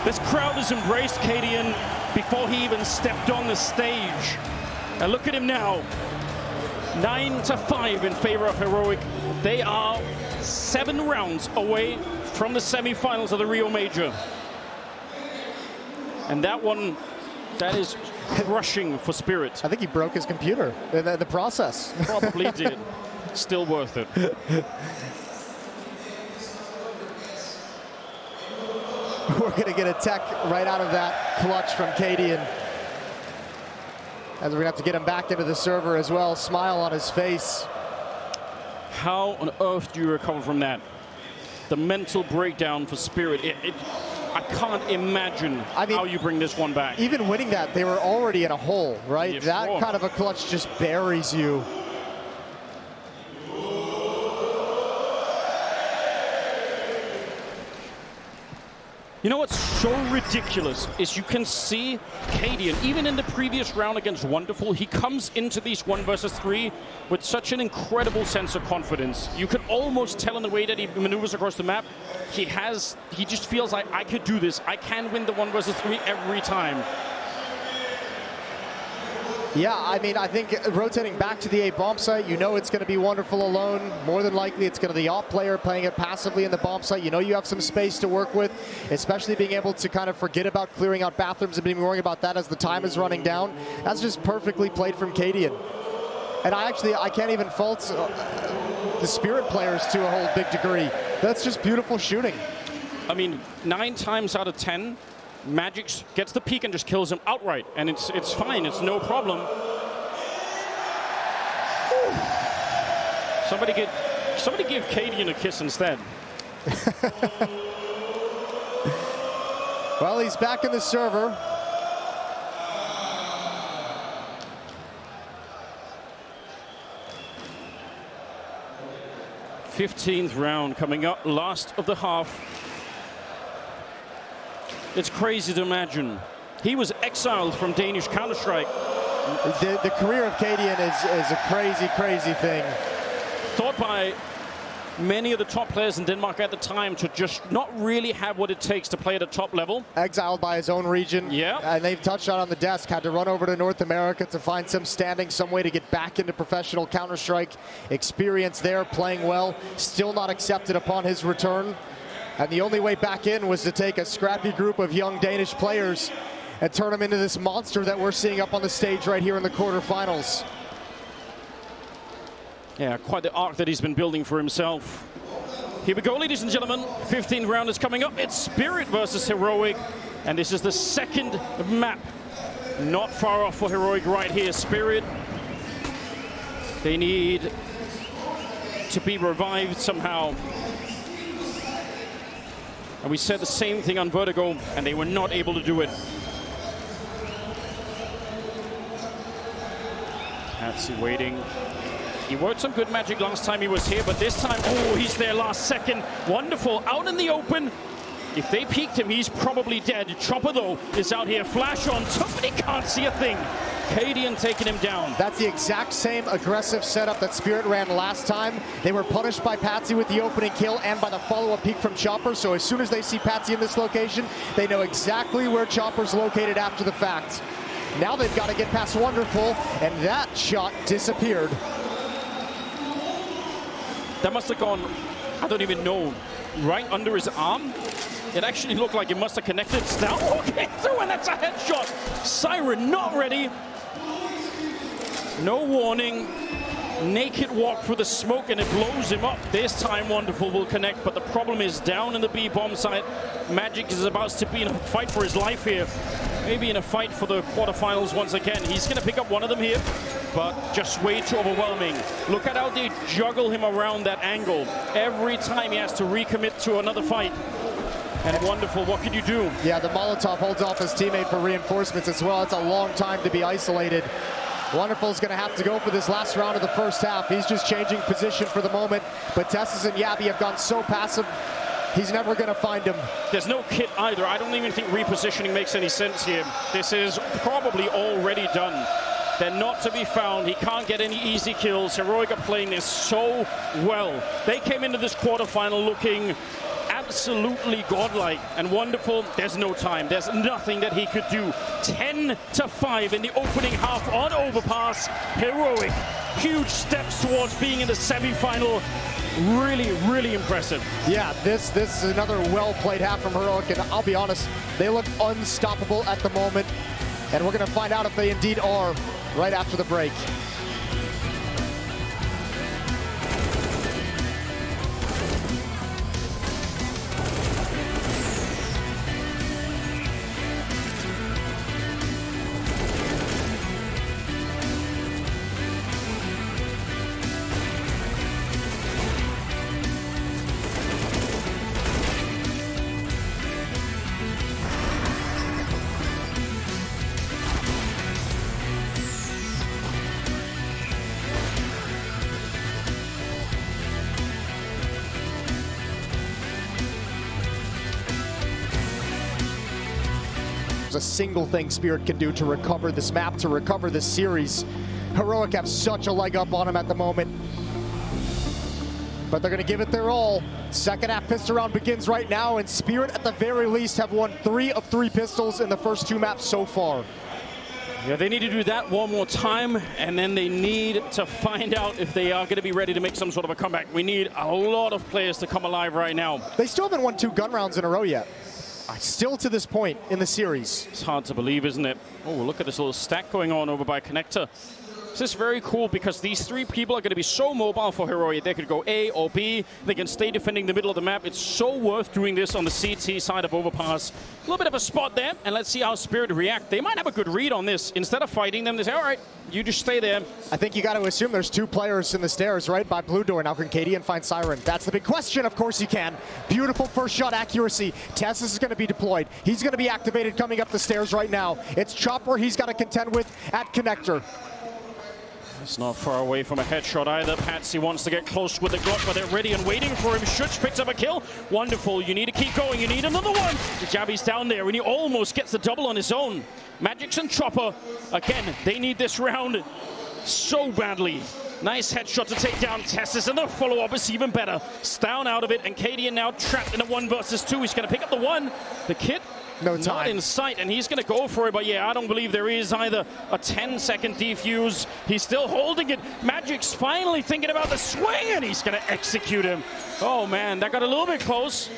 This crowd has embraced Cadian before he even stepped on the stage. And look at him now. 9-5 in favor of Heroic. They are 7 rounds away from the semifinals of the Rio Major. And that one, that is crushing for Spirit. I think he broke his computer in the process. Probably did. Still worth it. We're going to get a tech right out of that clutch from Cadian. As we're going to have to get him back into the server as well. Smile on his face. How on earth do you recover from that? The mental breakdown for Spirit. I can't imagine how you bring this one back. Even winning that, they were already in a hole, right? Yeah, that sure. kind of a clutch just buries you. You know what's so ridiculous is you can see Cadian, even in the previous round against Wonderful, he comes into these 1 versus 3 with such an incredible sense of confidence. You could almost tell in the way that he maneuvers across the map, he just feels like, I could do this. I can win the 1 versus 3 every time. Yeah, I mean, I think rotating back to the A bomb site, you know it's going to be Wonderful alone. More than likely, it's going to be the AWP player playing it passively in the bomb site. You know you have some space to work with, especially being able to kind of forget about clearing out bathrooms and being worrying about that as the time is running down. That's just perfectly played from Cadian. And I can't even fault the Spirit players to a whole big degree. That's just beautiful shooting. I mean, 9 times out of 10, Magix gets the peek and just kills him outright, and it's fine, it's no problem. Somebody give Cadian a kiss instead. Well, he's back in the server. '15th round coming up, last of the half. It's crazy to imagine. He was exiled from Danish Counter-Strike. The career of Cadian is a crazy, crazy thing. Thought by many of the top players in Denmark at the time to just not really have what it takes to play at a top level. Exiled by his own region. Yeah. And they've touched on the desk, had to run over to North America to find some standing, some way to get back into professional Counter-Strike. Experience there, playing well. Still not accepted upon his return. And the only way back in was to take a scrappy group of young Danish players and turn them into this monster that we're seeing up on the stage right here in the quarterfinals. Yeah, quite the arc that he's been building for himself. Here we go, ladies and gentlemen. 15th round is coming up. It's Spirit versus Heroic. And this is the second map. Not far off for Heroic right here. Spirit, they need to be revived somehow. And we said the same thing on Vertigo, and they were not able to do it. Patsy waiting. He worked some good magic last time he was here, but this time, oh, he's there last second. Wonderful, out in the open. If they peeked him, he's probably dead. Chopper, though, is out here. Flash on top, but he can't see a thing. Cadian taking him down. That's the exact same aggressive setup that Spirit ran last time. They were punished by Patsy with the opening kill and by the follow-up peek from Chopper. So as soon as they see Patsy in this location, they know exactly where Chopper's located after the fact. Now they've got to get past Wonderful, and that shot disappeared. That must have gone, I don't even know, right under his arm. It actually looked like it must have connected. Down, okay, through, and that's a headshot. Siren not ready. No warning. Naked walk through the smoke, and it blows him up. This time Wonderful will connect, but the problem is down in the B bomb site. Magic is about to be in a fight for his life here. Maybe in a fight for the quarterfinals once again. He's going to pick up one of them here, but just way too overwhelming. Look at how they juggle him around that angle. Every time he has to recommit to another fight. And Wonderful, what can you do? Yeah, the Molotov holds off his teammate for reinforcements as well. It's a long time to be isolated. Wonderful's going to have to go for this last round of the first half. He's just changing position for the moment, but Tessus and Yabi have gone so passive, he's never going to find him. There's no kit either. I don't even think repositioning makes any sense here. This is probably already done. They're not to be found. He can't get any easy kills. Heroic are playing this so well. They came into this quarterfinal looking absolutely godlike, and Wonderful, there's no time. There's nothing that he could do. 10-5 in the opening half on Overpass. Heroic, huge steps towards being in the semi-final. Really, really impressive. Yeah, this is another well-played half from Heroic, and I'll be honest, they look unstoppable at the moment, and we're going to find out if they indeed are right after the break. A single thing Spirit can do to recover this map, to recover this series. Heroic have such a leg up on him at the moment, but they're going to give it their all. Second half pistol round begins right now, and Spirit at the very least have won 3 of 3 pistols in the first 2 maps so far. Yeah, they need to do that one more time, and then they need to find out if they are going to be ready to make some sort of a comeback. We need a lot of players to come alive right now. They still haven't won 2 gun rounds in a row yet. Still to this point in the series. It's hard to believe, isn't it? Oh, look at this little stack going on over by Connector. This is very cool because these 3 people are going to be so mobile for Heroic. They could go A or B. They can stay defending the middle of the map. It's so worth doing this on the CT side of Overpass. A little bit of a spot there, and let's see how Spirit react. They might have a good read on this. Instead of fighting them, they say, all right, you just stay there. I think you got to assume there's 2 players in the stairs, right, by Blue Door. Now can Cadian find Siren? That's the big question. Of course he can. Beautiful first shot accuracy. Tessus is going to be deployed. He's going to be activated coming up the stairs right now. It's Chopper he's got to contend with at Connector. It's not far away from a headshot either. Patsy wants to get close with the Glock, but they're ready and waiting for him. Shuch picks up a kill. Wonderful. You need to keep going. You need another one. The Jabby's down there, and he almost gets the double on his own. Magic's and Chopper. Again, they need this round so badly. Nice headshot to take down Tessus, and the follow-up is even better. Stown out of it, and Cadian now trapped in a 1 versus 2. He's going to pick up the 1. The kit no time. Not in sight, and he's going to go for it, but yeah, I don't believe there is either a 10-second defuse. He's still holding it. Magic's finally thinking about the swing, and he's going to execute him. Oh man, that got a little bit close,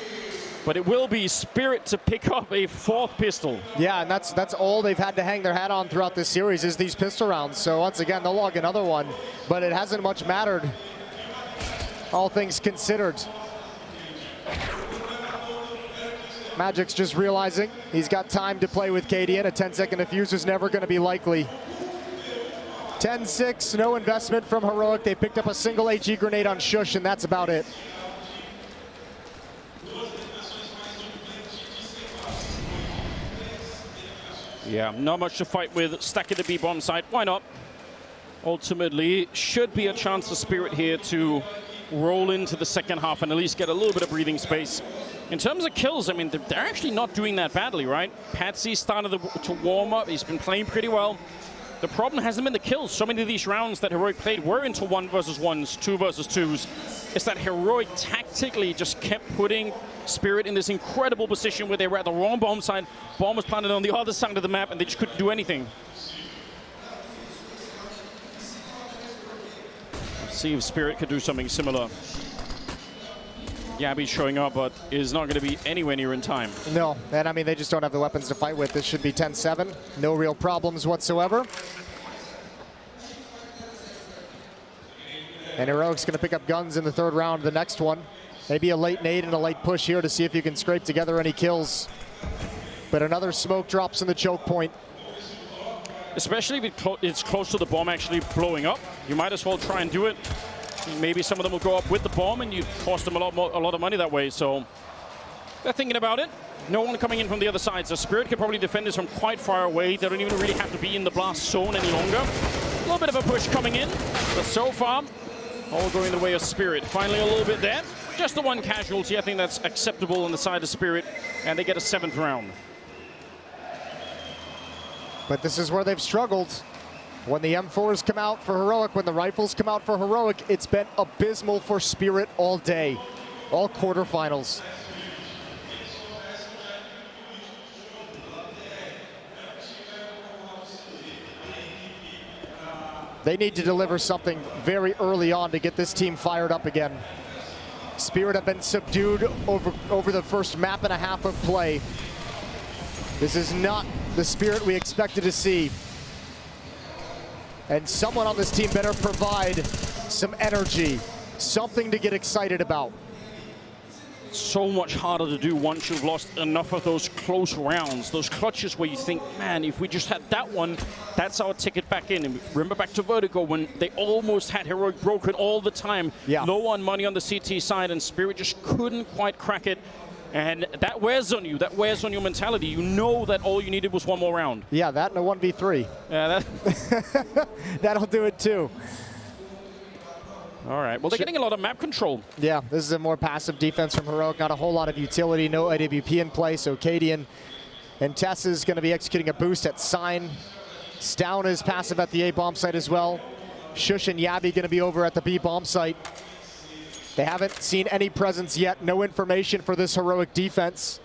but it will be Spirit to pick up a 4th pistol. Yeah, and that's all they've had to hang their hat on throughout this series is these pistol rounds. So once again, they'll log another one, but it hasn't much mattered, all things considered. Magic's just realizing he's got time to play with Cadian. A 10-second defuse is never going to be likely. 10-6, no investment from Heroic. They picked up a single HE grenade on Shush, and that's about it. Yeah, not much to fight with. Stacking the B-bomb site. Why not? Ultimately, should be a chance for Spirit here to roll into the second half and at least get a little bit of breathing space. In terms of kills, I mean, they're actually not doing that badly, right? Patsy started to warm up. He's been playing pretty well. The problem hasn't been the kills. So many of these rounds that Heroic played were into 1 versus 1s, 2 versus 2s. It's that Heroic tactically just kept putting Spirit in this incredible position where they were at the wrong bomb site. Bomb was planted on the other side of the map, and they just couldn't do anything. Let's see if Spirit could do something similar. Gabby showing up, but is not going to be anywhere near in time. No, and I mean, they just don't have the weapons to fight with. This should be 10-7. No real problems whatsoever. And Heroic's going to pick up guns in the third round of the next one. Maybe a late nade and a late push here to see if you can scrape together any kills. But another smoke drops in the choke point. Especially if it's close to the bomb actually blowing up. You might as well try and do it. Maybe some of them will go up with the bomb and you cost them a lot of money that way. So they're thinking about it. No one coming in from the other side. So Spirit can probably defend this from quite far away. They don't even really have to be in the blast zone any longer. A little bit of a push coming in. But so far, all going the way of Spirit. Finally a little bit there. Just the one casualty. I think that's acceptable on the side of Spirit. And they get a 7th round. But this is where they've struggled. When the M4s come out for Heroic, when the rifles come out for Heroic, it's been abysmal for Spirit all day. All quarterfinals. They need to deliver something very early on to get this team fired up again. Spirit have been subdued over the first map and a half of play. This is not the Spirit we expected to see. And someone on this team better provide some energy, something to get excited about. So much harder to do once you've lost enough of those close rounds, those clutches where you think, man, if we just had that one, that's our ticket back in. And remember back to Vertigo when they almost had Heroic broken all the time. Yeah. Low on money on the CT side, and Spirit just couldn't quite crack it. And that wears on you. That wears on your mentality. You know that all you needed was one more round. Yeah, that and a 1v3. Yeah, that'll do it too. All right. Well, they're getting a lot of map control. Yeah, this is a more passive defense from Heroic. Not a whole lot of utility. No AWP in play. So Cadian and Tess is going to be executing a boost at Sign. Stown is passive at the A bomb site as well. Shush and Yabi going to be over at the B bomb site. They haven't seen any presence yet. No information for this Heroic defense.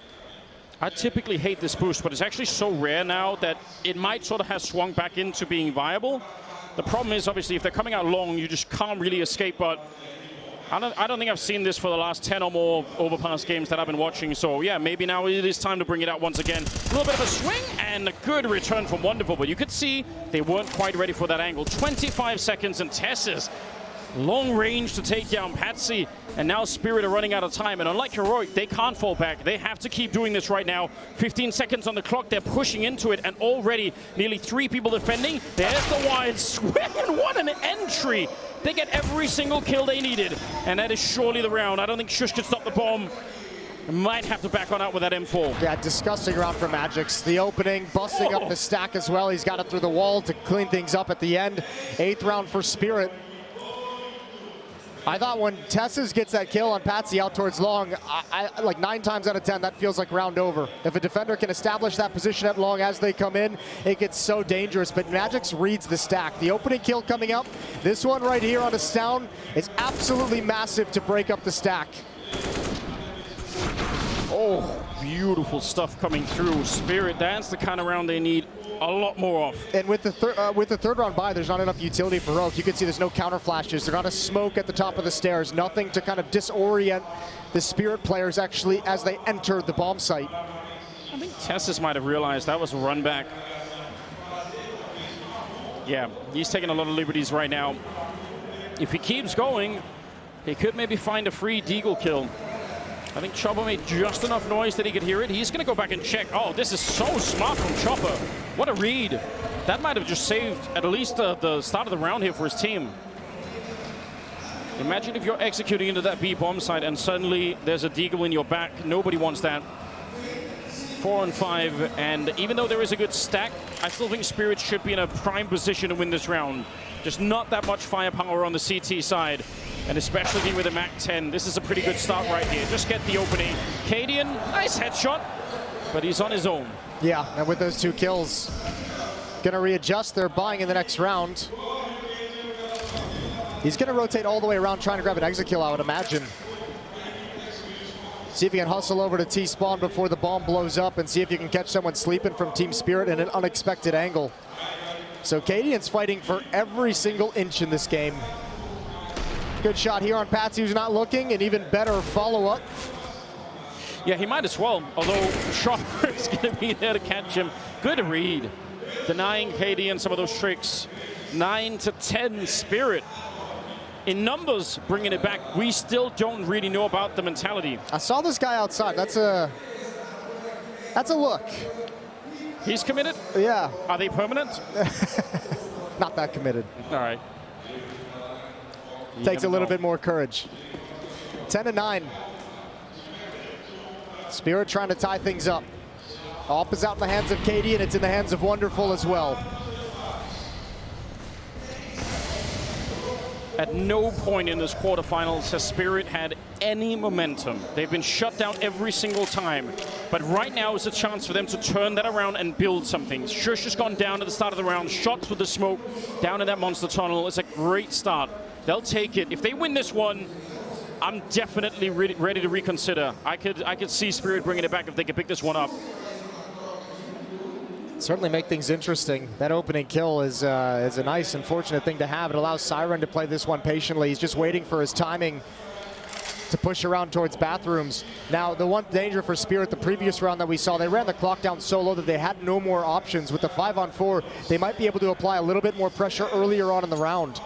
I typically hate this boost, but it's actually so rare now that it might sort of have swung back into being viable. The problem is, obviously, if they're coming out long, you just can't really escape. But I don't think I've seen this for the last 10 or more Overpass games that I've been watching. So, yeah, maybe now it is time to bring it out once again. A little bit of a swing and a good return from Wonderful. But you could see they weren't quite ready for that angle. 25 seconds and Tess's long range to take down Patsy, and now Spirit are running out of time. And unlike Heroic, they can't fall back. They have to keep doing this right now. 15 seconds on the clock. They're pushing into it, and already nearly 3 people defending. There's the wide swing, and what an entry. They get every single kill they needed, and that is surely the round. I don't think Shush could stop the bomb. Might have to back on out with that M4. Yeah, disgusting round for Magix. The opening, busting up the stack as well. He's got it through the wall to clean things up at the end. 8th round for Spirit. I thought when Tesses gets that kill on Patsy out towards long, like 9 times out of 10, that feels like round over. If a defender can establish that position at long as they come in, it gets so dangerous. But Magix reads the stack. The opening kill coming up, this one right here on Astound is absolutely massive to break up the stack. Oh, beautiful stuff coming through. Spirit, that's the kind of round they need a lot more of. And with the third round bye, there's not enough utility for Heroic. You can see there's no counter flashes. They're not a smoke at the top of the stairs. Nothing to kind of disorient the Spirit players actually as they enter the bomb site. I think Tessis might have realized that was a run back. Yeah, he's taking a lot of liberties right now. If he keeps going, he could maybe find a free Deagle kill. I think Chopper made just enough noise that he could hear it. He's going to go back and check. Oh, this is so smart from Chopper. What a read. That might have just saved at least the start of the round here for his team. Imagine if you're executing into that B bomb site and suddenly there's a Deagle in your back. Nobody wants that. 4 on 5, and even though there is a good stack, I still think Spirit should be in a prime position to win this round. Just not that much firepower on the CT side. And especially with a MAC-10, this is a pretty good start right here. Just get the opening. Cadian, nice headshot, but he's on his own. Yeah, and with those 2 kills, gonna readjust their buying in the next round. He's gonna rotate all the way around trying to grab an exit kill, I would imagine. See if you can hustle over to T-spawn before the bomb blows up and see if you can catch someone sleeping from Team Spirit in an unexpected angle. So Cadian's fighting for every single inch in this game. Good shot here on Patsy, who's not looking, and even better follow-up. Yeah, he might as well, although Chopper is going to be there to catch him. Good read, denying KD and some of those tricks. 9-10 Spirit. In numbers, bringing it back. We still don't really know about the mentality. I saw this guy outside. That's a look. He's committed? Yeah. Are they permanent? Not that committed. All right. Takes a little bit more courage. 10-9. Spirit trying to tie things up. Op is out in the hands of KD, and it's in the hands of Wonderful as well. At no point in this quarterfinals has Spirit had any momentum. They've been shut down every single time. But right now is a chance for them to turn that around and build something. Shush has gone down at the start of the round. Shots with the smoke down in that monster tunnel. It's a great start. They'll take it. If they win this one, I'm definitely ready to reconsider. I could see Spirit bringing it back if they could pick this one up. Certainly make things interesting. That opening kill is a nice and fortunate thing to have. It allows Siren to play this one patiently. He's just waiting for his timing to push around towards bathrooms. Now, the one danger for Spirit, the previous round that we saw, they ran the clock down so low that they had no more options. With the 5-on-4, they might be able to apply a little bit more pressure earlier on in the round.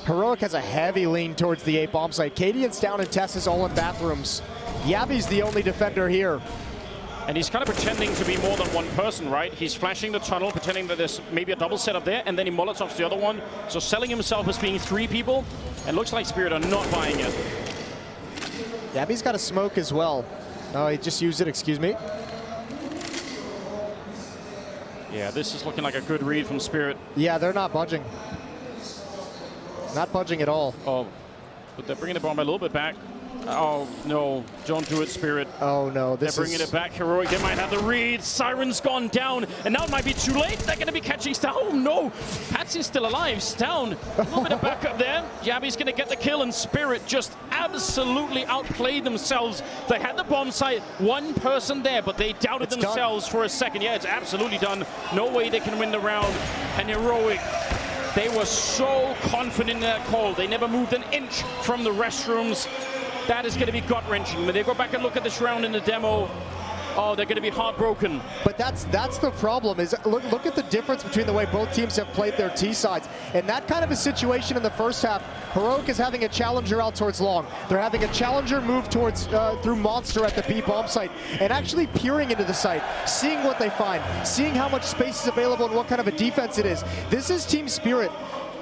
Heroic has a heavy lean towards the A bomb site. Cadian's down and Tess is all in bathrooms. Yabi's the only defender here. And he's kind of pretending to be more than one person, right? He's flashing the tunnel, pretending that there's maybe a double setup there, and then he molotovs the other one. So selling himself as being 3 people, and looks like Spirit are not buying it. Yabi's got a smoke as well. Oh, he just used it, excuse me. Yeah, this is looking like a good read from Spirit. Yeah, they're not budging. Not budging at all. Oh, but they're bringing the bomb a little bit back. Oh, no. Don't do it, Spirit. Oh, no. They're bringing it back. Heroic, they might have the read. Siren's gone down, and now it might be too late. They're going to be catching Stan. Oh, no. Patsy's still alive. Stan, a little bit of backup there. Yabi's going to get the kill, and Spirit just absolutely outplayed themselves. They had the bomb site. One person there, but they doubted themselves for a second. Yeah, it's absolutely done. No way they can win the round. And Heroic, they were so confident in that call. They never moved an inch from the restrooms. That is going to be gut-wrenching. When they go back and look at this round in the demo, oh, they're going to be heartbroken. But that's the problem. Is look at the difference between the way both teams have played their T sides. In that kind of a situation in the first half, Heroic is having a challenger out towards long. They're having a challenger move towards through Monster at the B bomb site, and actually peering into the site, seeing what they find, seeing how much space is available and what kind of a defense it is. This is Team Spirit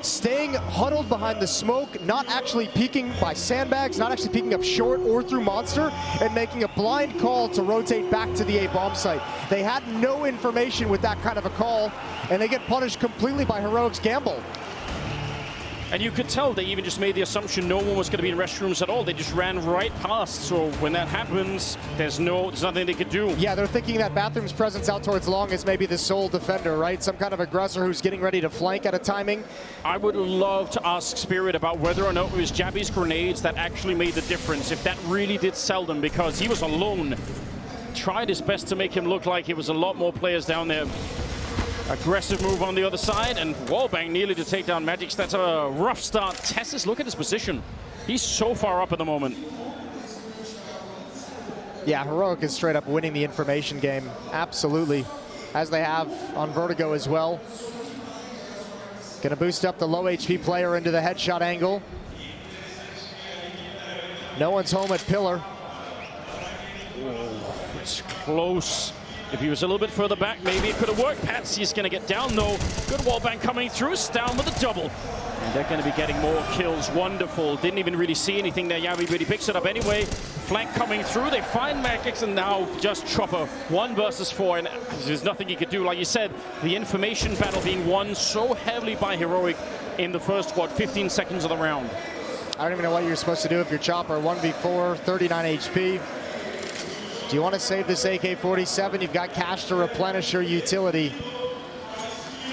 staying huddled behind the smoke, not actually peeking by sandbags, not actually peeking up short or through Monster, and making a blind call to rotate back to the A bomb site. They had no information with that kind of a call, and they get punished completely by Heroic's gamble. And you could tell they even just made the assumption no one was going to be in restrooms at all. They just ran right past. So when that happens, there's nothing they could do. Yeah, they're thinking that Bathroom's presence out towards long is maybe the sole defender, right? Some kind of aggressor who's getting ready to flank at a timing. I would love to ask Spirit about whether or not it was Jabi's grenades that actually made the difference, if that really did sell them, because he was alone. Tried his best to make him look like it was a lot more players down there. Aggressive move on the other side, and wallbang nearly to take down Magix. That's a rough start. Tessus, look at his position. He's so far up at the moment. Yeah, Heroic is straight up winning the information game. Absolutely. As they have on Vertigo as well. Gonna boost up the low HP player into the headshot angle. No one's home at Pillar. Oh, it's close. If he was a little bit further back, maybe it could have worked. Patsy's going to get down, though. Good wallbang coming through. Down with a double. And they're going to be getting more kills. Wonderful. Didn't even really see anything there. Yabi, but he picks it up anyway. Flank coming through. They find Magix, and now just Chopper. 1 versus 4, and there's nothing he could do. Like you said, the information battle being won so heavily by Heroic in the first, 15 seconds of the round. I don't even know what you're supposed to do if you're Chopper. 1v4, 39 HP. Do you want to save this AK-47? You've got cash to replenish your utility.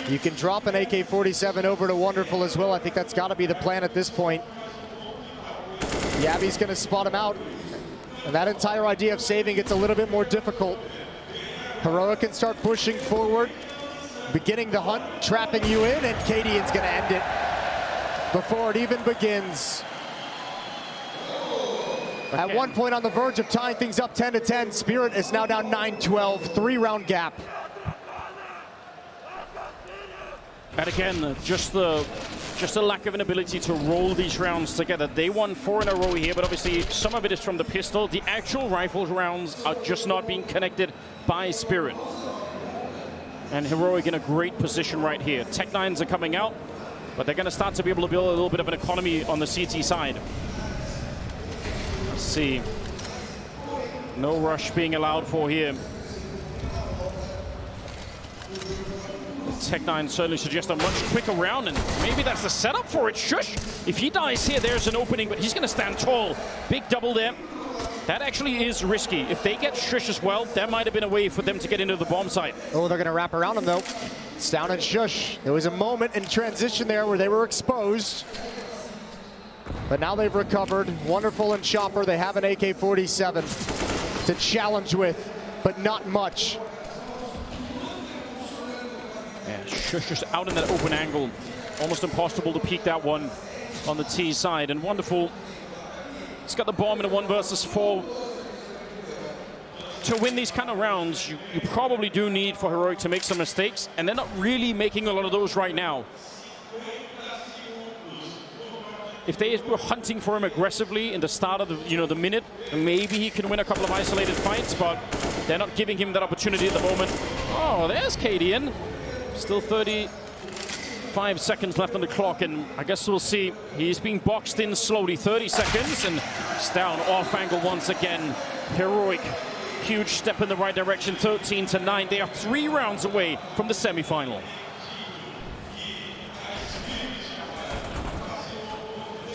You can drop an AK-47 over to Wonderful as well. I think that's got to be the plan at this point. Yabi's going to spot him out. And that entire idea of saving gets a little bit more difficult. Heroic can start pushing forward, beginning the hunt, trapping you in, and Cadian's going to end it before it even begins. At one point on the verge of tying things up 10-10. Spirit is now down 9-12, 3-round gap. And again, just the lack of an ability to roll these rounds together. They won 4 in a row here, but obviously some of it is from the pistol. The actual rifle rounds are just not being connected by Spirit. And Heroic in a great position right here. Tech-9s are coming out, but they're going to start to be able to build a little bit of an economy on the CT side. Let's see. No rush being allowed for here. Tech-9 certainly suggests a much quicker round, and maybe that's the setup for it. Shush! If he dies here, there's an opening, but he's going to stand tall. Big double there. That actually is risky. If they get Shush as well, that might have been a way for them to get into the bomb site. Oh, they're going to wrap around him, though. It's down and Shush. There was a moment in transition there where they were exposed. But now they've recovered. Wonderful and Chopper. They have an AK-47 to challenge with, but not much. Yeah, Shush just out in that open angle. Almost impossible to peek that one on the T side. And Wonderful, he's got the bomb in a 1 versus 4. To win these kind of rounds, you probably do need for Heroic to make some mistakes, and they're not really making a lot of those right now. If they were hunting for him aggressively in the start of the minute, maybe he can win a couple of isolated fights, but they're not giving him that opportunity at the moment. Oh, there's Cadian. Still 35 seconds left on the clock, and I guess we'll see. He's being boxed in slowly. 30 seconds, and it's down off angle once again. Heroic, huge step in the right direction, 13-9. They are 3 rounds away from the semifinal.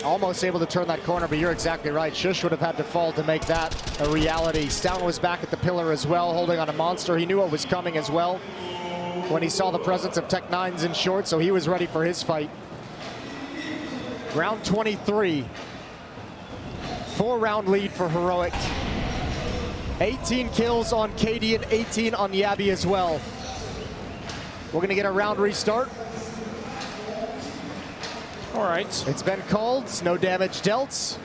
Almost able to turn that corner, but you're exactly right. Shush would have had to fall to make that a reality. Stown was back at the pillar as well, holding on a monster. He knew what was coming as well when he saw the presence of Tech-9s in short, so he was ready for his fight. Round 23. 4-round lead for Heroic. 18 kills on Cadian, 18 on Yabi as well. We're gonna get a round restart. All right. It's been called, no damage dealt,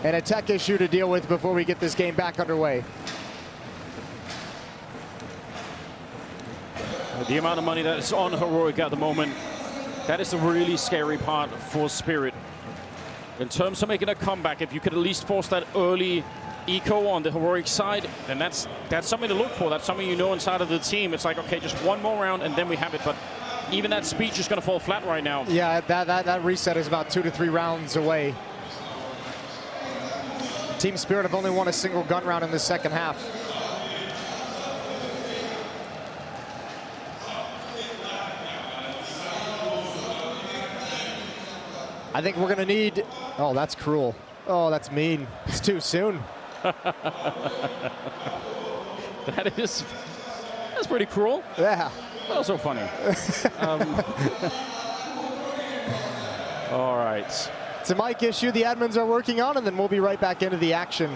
and a tech issue to deal with before we get this game back underway. The amount of money that is on Heroic at the moment, that is the really scary part for Spirit. In terms of making a comeback, if you could at least force that early eco on the Heroic side, then that's something to look for. That's something you know inside of the team. It's like, okay, just one more round and then we have it. But even that speech is going to fall flat right now. Yeah, that reset is about 2 to 3 rounds away. Team Spirit have only won a single gun round in the second half. I think we're going to need... Oh, that's cruel. Oh, that's mean. It's too soon. That's pretty cruel. Yeah. Also funny. All right. It's a mic issue the admins are working on, and then we'll be right back into the action.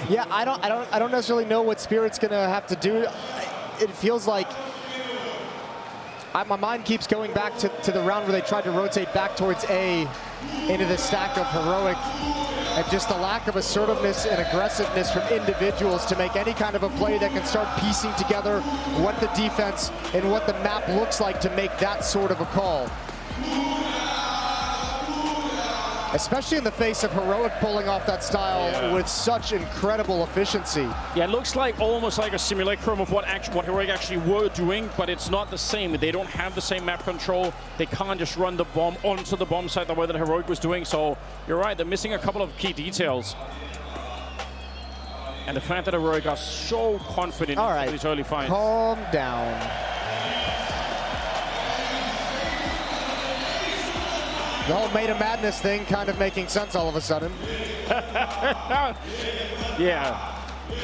Yeah, I don't necessarily know what Spirit's going to have to do. It feels like my mind keeps going back to the round where they tried to rotate back towards A into the stack of Heroic, and just the lack of assertiveness and aggressiveness from individuals to make any kind of a play that can start piecing together what the defense and what the map looks like to make that sort of a call. Especially in the face of Heroic pulling off that style with such incredible efficiency. Yeah, it looks like almost like a simulacrum of what Heroic actually were doing, but it's not the same. They don't have the same map control. They can't just run the bomb onto the bomb site the way that Heroic was doing. So you're right, they're missing a couple of key details. And the fact that Heroic are so confident in these early fights. Calm down. The whole Made of Madness thing kind of making sense all of a sudden. Yeah,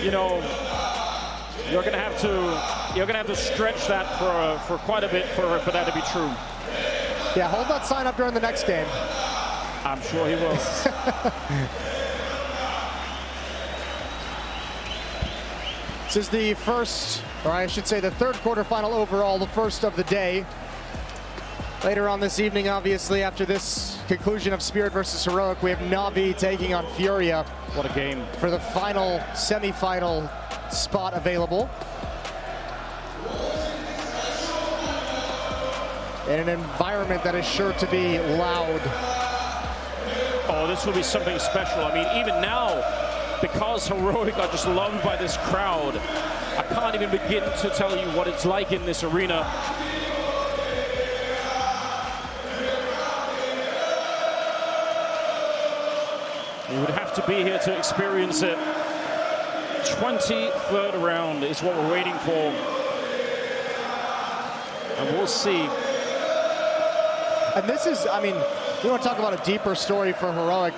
you know, you're gonna have to stretch that for quite a bit for that to be true. Yeah, hold that sign up during the next game. I'm sure he will. This is the first, or I should say the third quarterfinal overall, the first of the day. Later on this evening, obviously, after this conclusion of Spirit versus Heroic, we have NAVI taking on Furia. What a game. For the final semi-final spot available. In an environment that is sure to be loud. Oh, this will be something special. I mean, even now, because Heroic are just loved by this crowd, I can't even begin to tell you what it's like in this arena. You would have to be here to experience it. 23rd round is what we're waiting for. And we'll see. And this is, I mean, you want to talk about a deeper story for Heroic.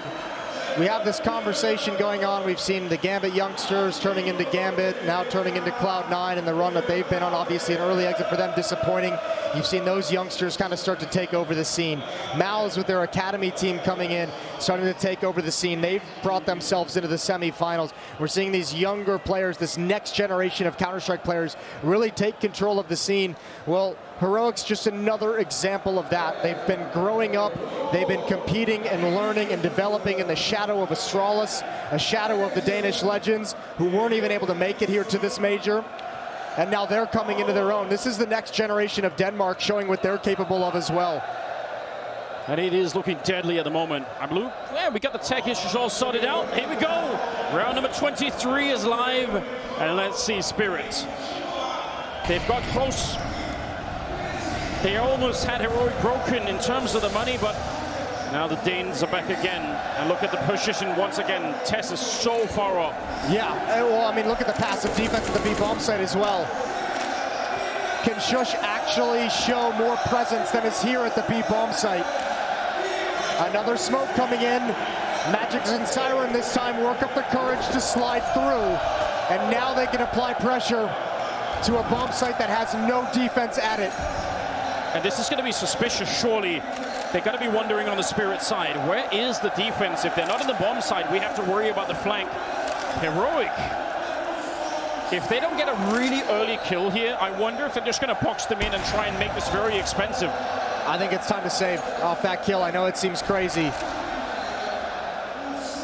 We have this conversation going on. We've seen the Gambit youngsters turning into Gambit, now turning into Cloud9, and the run that they've been on, obviously an early exit for them, disappointing. You've seen those youngsters kind of start to take over the scene. Mal's with their academy team coming in, starting to take over the scene. They've brought themselves into the semifinals. We're seeing these younger players, this next generation of Counter-Strike players, really take control of the scene. Well, Heroic's just another example of that. They've been growing up, they've been competing and learning and developing in the shadow of Astralis, a shadow of the Danish legends who weren't even able to make it here to this major. And now they're coming into their own. This is the next generation of Denmark showing what they're capable of as well. And it is looking deadly at the moment. I believe, yeah, we got the tech issues all sorted out. Here we go. Round number 23 is live. And let's see Spirit. They've got close. They almost had Heroic broken in terms of the money, but now the Danes are back again. And look at the position once again. Tess is so far up. Yeah, well, I mean, look at the passive defense at the B-bomb site as well. Can Shush actually show more presence than is here at the B-bomb site? Another smoke coming in. Magix and Siren this time work up the courage to slide through. And now they can apply pressure to a bomb site that has no defense at it. And this is going to be suspicious, surely. They're going to be wondering on the Spirit side, where is the defense? If they're not on the bomb side, we have to worry about the flank. Heroic, if they don't get a really early kill here, I wonder if they're just going to box them in and try and make this very expensive. I think it's time to save off that kill. I know it seems crazy,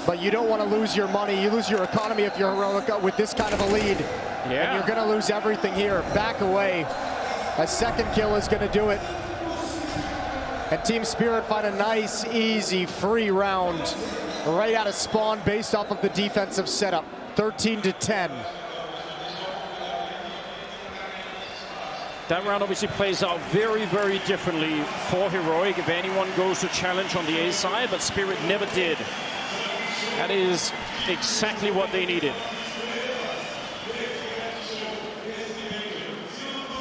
but you don't want to lose your money. You lose your economy if you're Heroic with this kind of a lead. Yeah. And you're going to lose everything here. Back away. A second kill is going to do it. And Team Spirit find a nice, easy, free round right out of spawn based off of the defensive setup. 13-10. That round obviously plays out very, very differently for Heroic if anyone goes to challenge on the A side, but Spirit never did. That is exactly what they needed.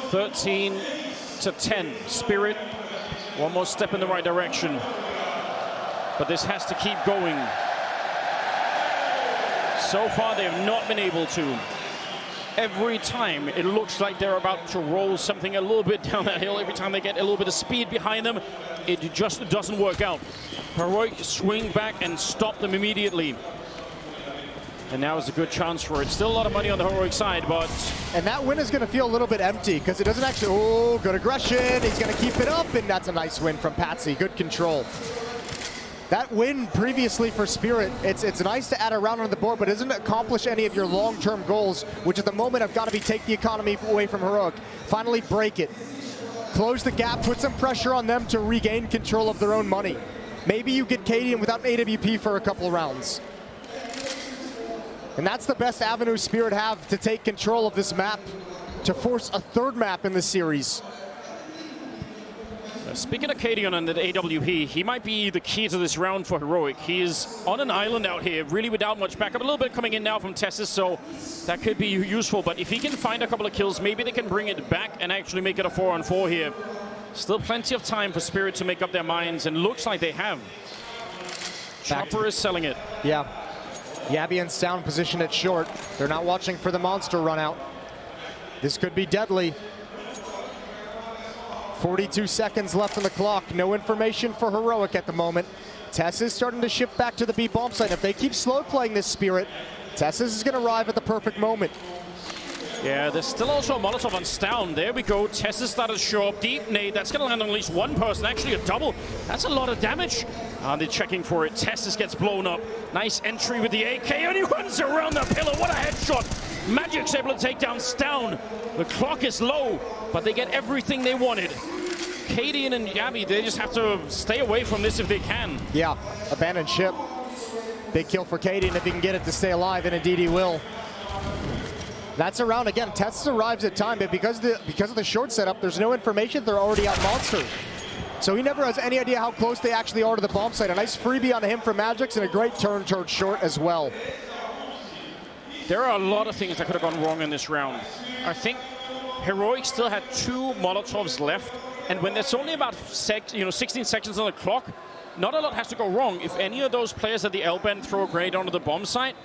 13-10. Spirit, one more step in the right direction. But this has to keep going. So far, they have not been able to. Every time it looks like they're about to roll something a little bit down that hill, every time they get a little bit of speed behind them, it just doesn't work out. Heroic swing back and stop them immediately. And now is a good chance for it. Still a lot of money on the Heroic side, but... And that win is going to feel a little bit empty because it doesn't actually... Oh, good aggression. He's going to keep it up, and that's a nice win from Patsy. Good control. That win previously for Spirit, it's nice to add a round on the board, but it doesn't accomplish any of your long-term goals, which at the moment have got to be take the economy away from Heroic. Finally break it. Close the gap, put some pressure on them to regain control of their own money. Maybe you get Cadian without an AWP for a couple rounds. And that's the best avenue Spirit have to take control of this map, to force a third map in the series. Speaking of Cadian and the AWP, he might be the key to this round for Heroic. He is on an island out here, really without much backup. A little bit coming in now from Tessis, so that could be useful. But if he can find a couple of kills, maybe they can bring it back and actually make it a 4-on-4 here. Still plenty of time for Spirit to make up their minds, and looks like they have. Chopper is selling it. Yeah. Yabian's down position at short. They're not watching for the monster run out. This could be deadly. 42 seconds left on the clock. No information for Heroic at the moment. Tess is starting to shift back to the B-bomb site. If they keep slow playing this Spirit, Tessis is going to arrive at the perfect moment. Yeah, there's still also a Molotov on Stown. There we go. Tessa started to show up deep. Nade, that's going to land on at least one person. Actually, a double. That's a lot of damage. They're checking for it. Tessus gets blown up. Nice entry with the AK, and he runs around the pillar. What a headshot. Magic's able to take down Stown. The clock is low, but they get everything they wanted. Cadian and Yabi, they just have to stay away from this if they can. Yeah, abandoned ship. Big kill for Cadian if he can get it to stay alive, and indeed he will. That's a round again. Tessus arrives at time, but because of the short setup, there's no information they're already out monster. So he never has any idea how close they actually are to the bomb site. A nice freebie on him from Magix and a great turn towards short as well. There are a lot of things that could have gone wrong in this round. I think Heroic still had 2 Molotovs left, and when there's only about 16 seconds on the clock, not a lot has to go wrong. If any of those players at the L-bend throw a grenade onto the bomb site,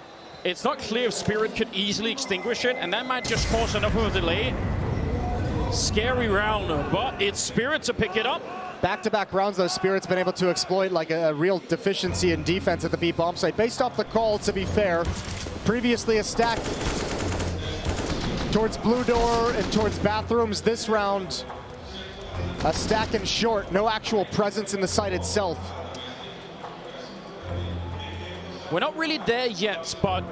it's not clear if Spirit could easily extinguish it, and that might just cause enough of a delay. Scary round, but it's Spirit to pick it up. Back-to-back rounds, though, Spirit's been able to exploit like a real deficiency in defense at the B bomb site. Based off the call, to be fair, previously a stack towards blue door and towards bathrooms. This round, a stack in short, no actual presence in the site itself. We're not really there yet, but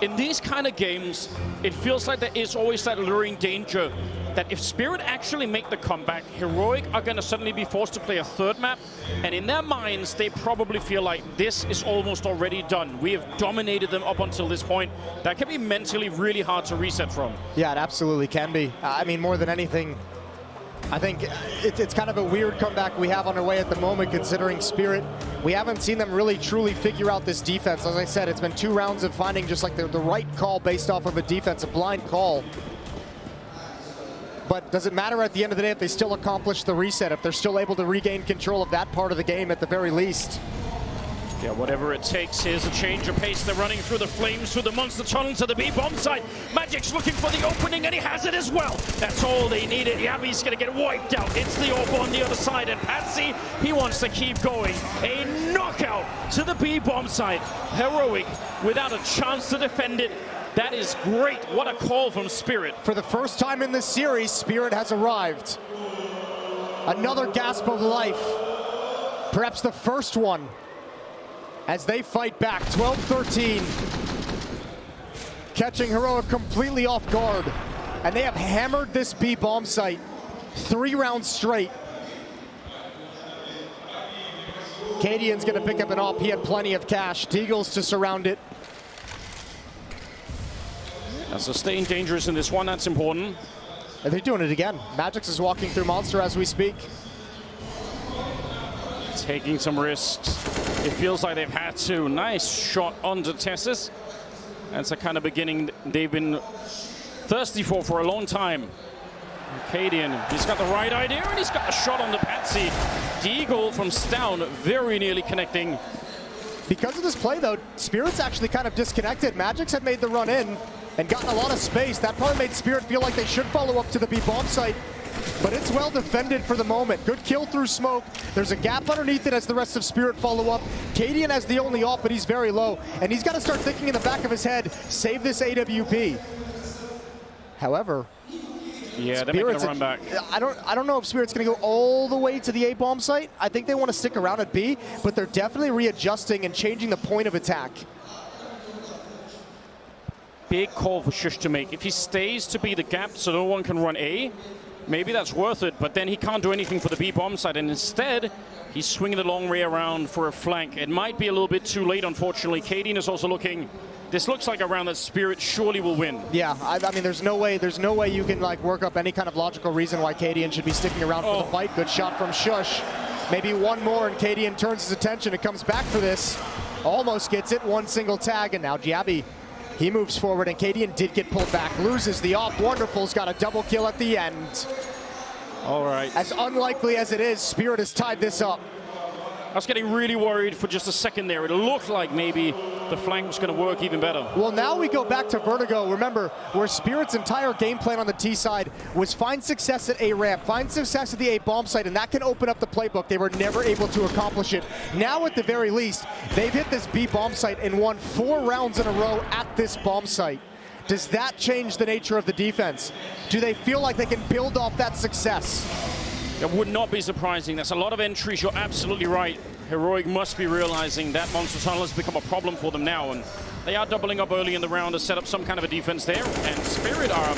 in these kind of games, it feels like there is always that luring danger that if Spirit actually make the comeback, Heroic are going to suddenly be forced to play a third map, and in their minds, they probably feel like this is almost already done. We have dominated them up until this point. That can be mentally really hard to reset from. Yeah, it absolutely can be. I mean, more than anything, I think it's kind of a weird comeback we have underway at the moment, considering Spirit. We haven't seen them really truly figure out this defense. As I said, it's been 2 rounds of finding just like the right call based off of a defense, a blind call. But does it matter at the end of the day if they still accomplish the reset, if they're still able to regain control of that part of the game at the very least? Yeah, whatever it takes. Here's a change of pace. They're running through the flames, through the monster tunnel to the B bomb site. Magic's looking for the opening, and he has it as well. That's all they needed. Yabi's going to get wiped out. It's the AWP on the other side, and Patsy, he wants to keep going. A knockout to the B bomb site. Heroic without a chance to defend it. That is great. What a call from Spirit. For the first time in this series, Spirit has arrived. Another gasp of life. Perhaps the first one. As they fight back, 12-13. Catching Heroic completely off guard. And they have hammered this B bomb site 3 rounds straight. Cadian's gonna pick up an AWP. He had plenty of cash. Deagles to surround it. So staying dangerous in this one, that's important. And they're doing it again. Magix is walking through Monster as we speak. Taking some risks. It feels like they've had to. Nice shot onto Tessus. That's a kind of beginning they've been thirsty for a long time. Cadian, he's got the right idea, and he's got a shot on the Patsy. Deagle from Stown, very nearly connecting. Because of this play, though, Spirit's actually kind of disconnected. Magix had made the run in and gotten a lot of space. That probably made Spirit feel like they should follow up to the B bomb site. But it's well defended for the moment. Good kill through smoke. There's a gap underneath it as the rest of Spirit follow up. Cadian has the only AWP, but he's very low. And he's got to start thinking in the back of his head, save this AWP. However, yeah, they're making a run back. I don't know if Spirit's going to go all the way to the A bomb site. I think they want to stick around at B, but they're definitely readjusting and changing the point of attack. Big call for Shush to make. If he stays to be the gap so no one can run A, maybe that's worth it, but then he can't do anything for the B bomb side, and instead he's swinging the long way around for a flank. It might be a little bit too late, unfortunately. Cadian is also looking. This looks like a round that Spirit surely will win. Yeah, I mean, there's no way you can like work up any kind of logical reason why Cadian should be sticking around for the fight. Good shot from Shush. Maybe one more, and Cadian turns his attention and comes back for this. Almost gets it, 1 single tag, and now Giabi, he moves forward, and Cadian did get pulled back, loses the AWP. Wonderful's got a double kill at the end. All right. As unlikely as it is, Spirit has tied this up. I was getting really worried for just a second there. It looked like maybe the flank was going to work even better. Well, now we go back to Vertigo. Remember, where Spirit's entire game plan on the T side was find success at A ramp, find success at the A bomb site, and that can open up the playbook. They were never able to accomplish it. Now, at the very least, they've hit this B bomb site and won 4 rounds in a row at this bomb site. Does that change the nature of the defense? Do they feel like they can build off that success? It would not be surprising. That's a lot of entries. You're absolutely right. Heroic must be realizing that Monster Tunnel has become a problem for them now, and they are doubling up early in the round to set up some kind of a defense there, and Spirit are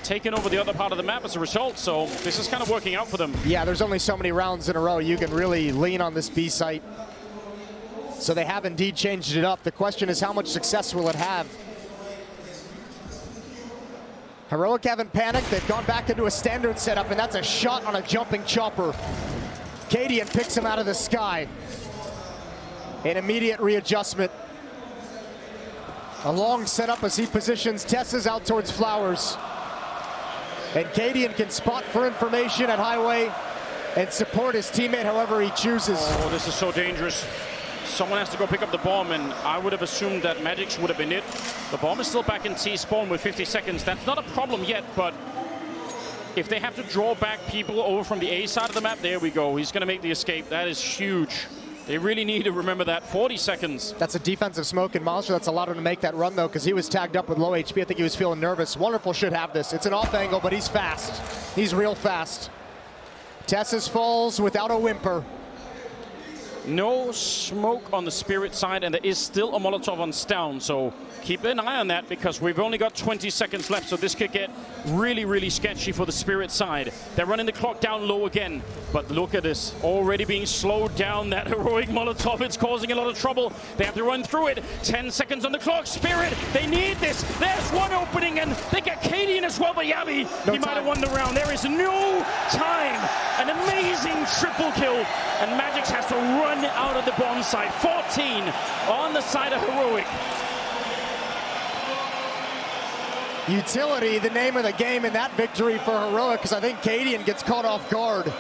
taking over the other part of the map as a result, so this is kind of working out for them. Yeah, there's only so many rounds in a row you can really lean on this B site. So they have indeed changed it up. The question is, how much success will it have? Heroic haven't panicked. They've gone back into a standard setup, and that's a shot on a jumping chopper. Cadian picks him out of the sky. An immediate readjustment. A long setup as he positions Tessa's out towards Flowers. And Cadian can spot for information at Highway and support his teammate however he chooses. Oh, this is so dangerous. Someone has to go pick up the bomb, and I would have assumed that Magic's would have been it. The bomb is still back in T-spawn with 50 seconds. That's not a problem yet, but if they have to draw back people over from the A side of the map, there we go. He's going to make the escape. That is huge. They really need to remember that. 40 seconds. That's a defensive smoke, and Monster that's allowed him to make that run, though, because he was tagged up with low HP. I think he was feeling nervous. Wonderful should have this. It's an off angle, but he's fast. He's real fast. Tessus falls without a whimper. No smoke on the Spirit side, and there is still a Molotov on Stown, so keep an eye on that because we've only got 20 seconds left, so this could get really, really sketchy for the Spirit side. They're running the clock down low again, but look at this, already being slowed down. That heroic Molotov, it's causing a lot of trouble. They have to run through it. 10 seconds on the clock. Spirit, they need this. There's one opening, and they get Cadian as well, but Yabi, he might have won the round. There is no time. An amazing triple kill, and Magix has to run out of the bomb site. 14 on the side of Heroic. Utility, the name of the game in that victory for Heroic, because I think Cadian gets caught off guard.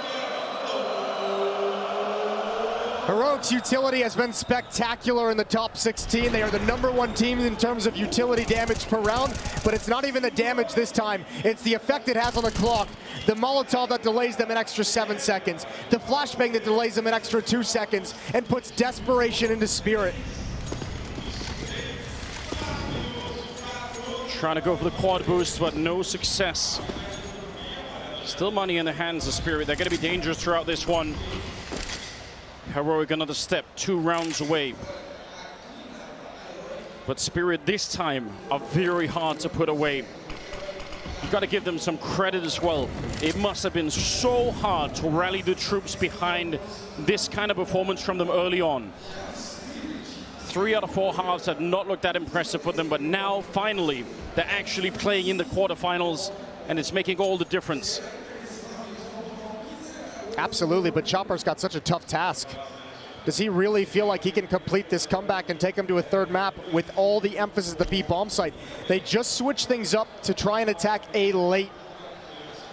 Heroic's utility has been spectacular in the top 16. They are the #1 team in terms of utility damage per round, but it's not even the damage this time. It's the effect it has on the clock. The Molotov that delays them an extra 7 seconds. The flashbang that delays them an extra 2 seconds and puts desperation into Spirit. Trying to go for the quad boost, but no success. Still money in the hands of Spirit. They're going to be dangerous throughout this one. Heroic another step, 2 rounds away. But Spirit this time are very hard to put away. You've got to give them some credit as well. It must have been so hard to rally the troops behind this kind of performance from them early on. 3 out of 4 halves had not looked that impressive for them, but now finally they're actually playing in the quarterfinals, and it's making all the difference. Absolutely, but Chopper's got such a tough task. Does he really feel like he can complete this comeback and take him to a 3rd map with all the emphasis at the B bomb site? They just switched things up to try and attack A late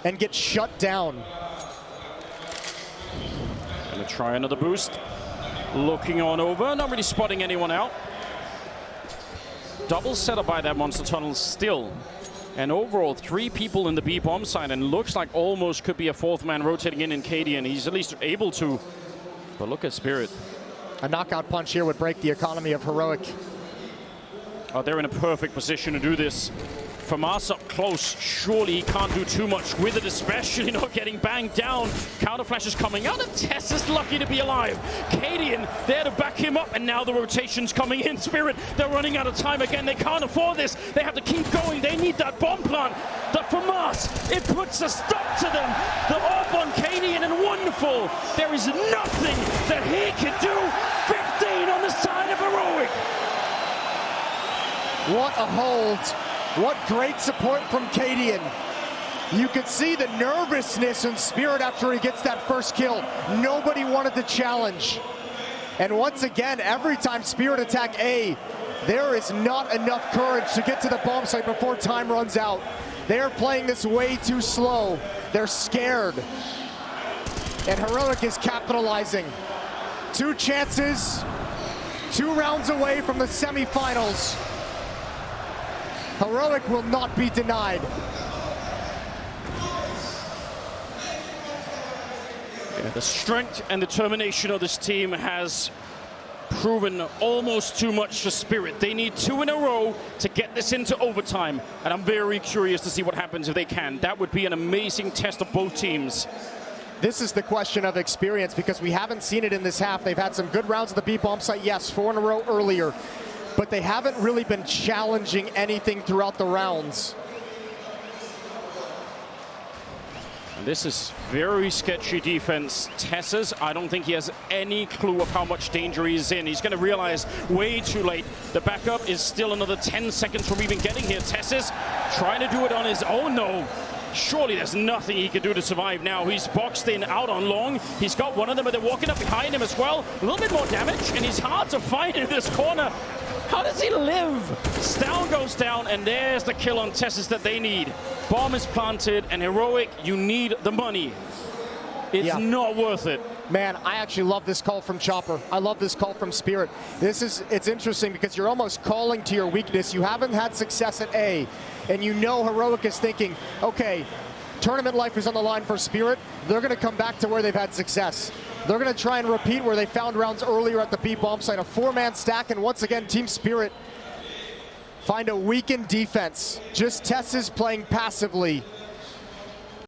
and get shut down. Gonna try another boost. Looking on over, not really spotting anyone out. Double setup by that Monster Tunnel still. And overall, 3 people in the B bomb side, and looks like almost could be a 4th man rotating in Cadian. He's at least able to. But look at Spirit. A knockout punch here would break the economy of Heroic. Oh, they're in a perfect position to do this. Famas up close. Surely he can't do too much with it, especially not getting banged down. Counter flash is coming out, and Tess is lucky to be alive. Cadian there to back him up, and now the rotation's coming in. Spirit, they're running out of time again. They can't afford this. They have to keep going. They need that bomb plant. The Famas, it puts a stop to them. The AWP on Cadian, and wonderful. There is nothing that he can do. 15 on the side of Heroic. What a hold. What great support from Cadian. You could see the nervousness in Spirit after he gets that first kill. Nobody wanted to challenge. And once again, every time Spirit attack A, there is not enough courage to get to the bomb site before time runs out. They're playing this way too slow. They're scared. And Heroic is capitalizing. 2 chances, 2 rounds away from the semifinals. Heroic will not be denied. Yeah, the strength and determination of this team has proven almost too much for Spirit. They need 2 in a row to get this into overtime, and I'm very curious to see what happens if they can. That would be an amazing test of both teams. This is the question of experience, because we haven't seen it in this half. They've had some good rounds at the B-bomb site, yes, 4 in a row earlier, but they haven't really been challenging anything throughout the rounds. And this is very sketchy defense. Tesses, I don't think he has any clue of how much danger he's in. He's going to realize way too late. The backup is still another 10 seconds from even getting here. Tesses trying to do it on his own, though. Surely there's nothing he can do to survive now. He's boxed in out on long. He's got one of them, but they're walking up behind him as well. A little bit more damage, and he's hard to find in this corner. How does he live? Stown goes down, and there's the kill on Tessis that they need. Bomb is planted, and Heroic, you need the money. It's not worth it. Man, I actually love this call from Chopper. I love this call from Spirit. It's interesting because you're almost calling to your weakness. You haven't had success at A, and you know Heroic is thinking, okay, tournament life is on the line for Spirit. They're going to come back to where they've had success. They're going to try and repeat where they found rounds earlier at the B-bomb site, a 4-man stack, and once again, Team Spirit find a weakened defense. Just Tessis playing passively.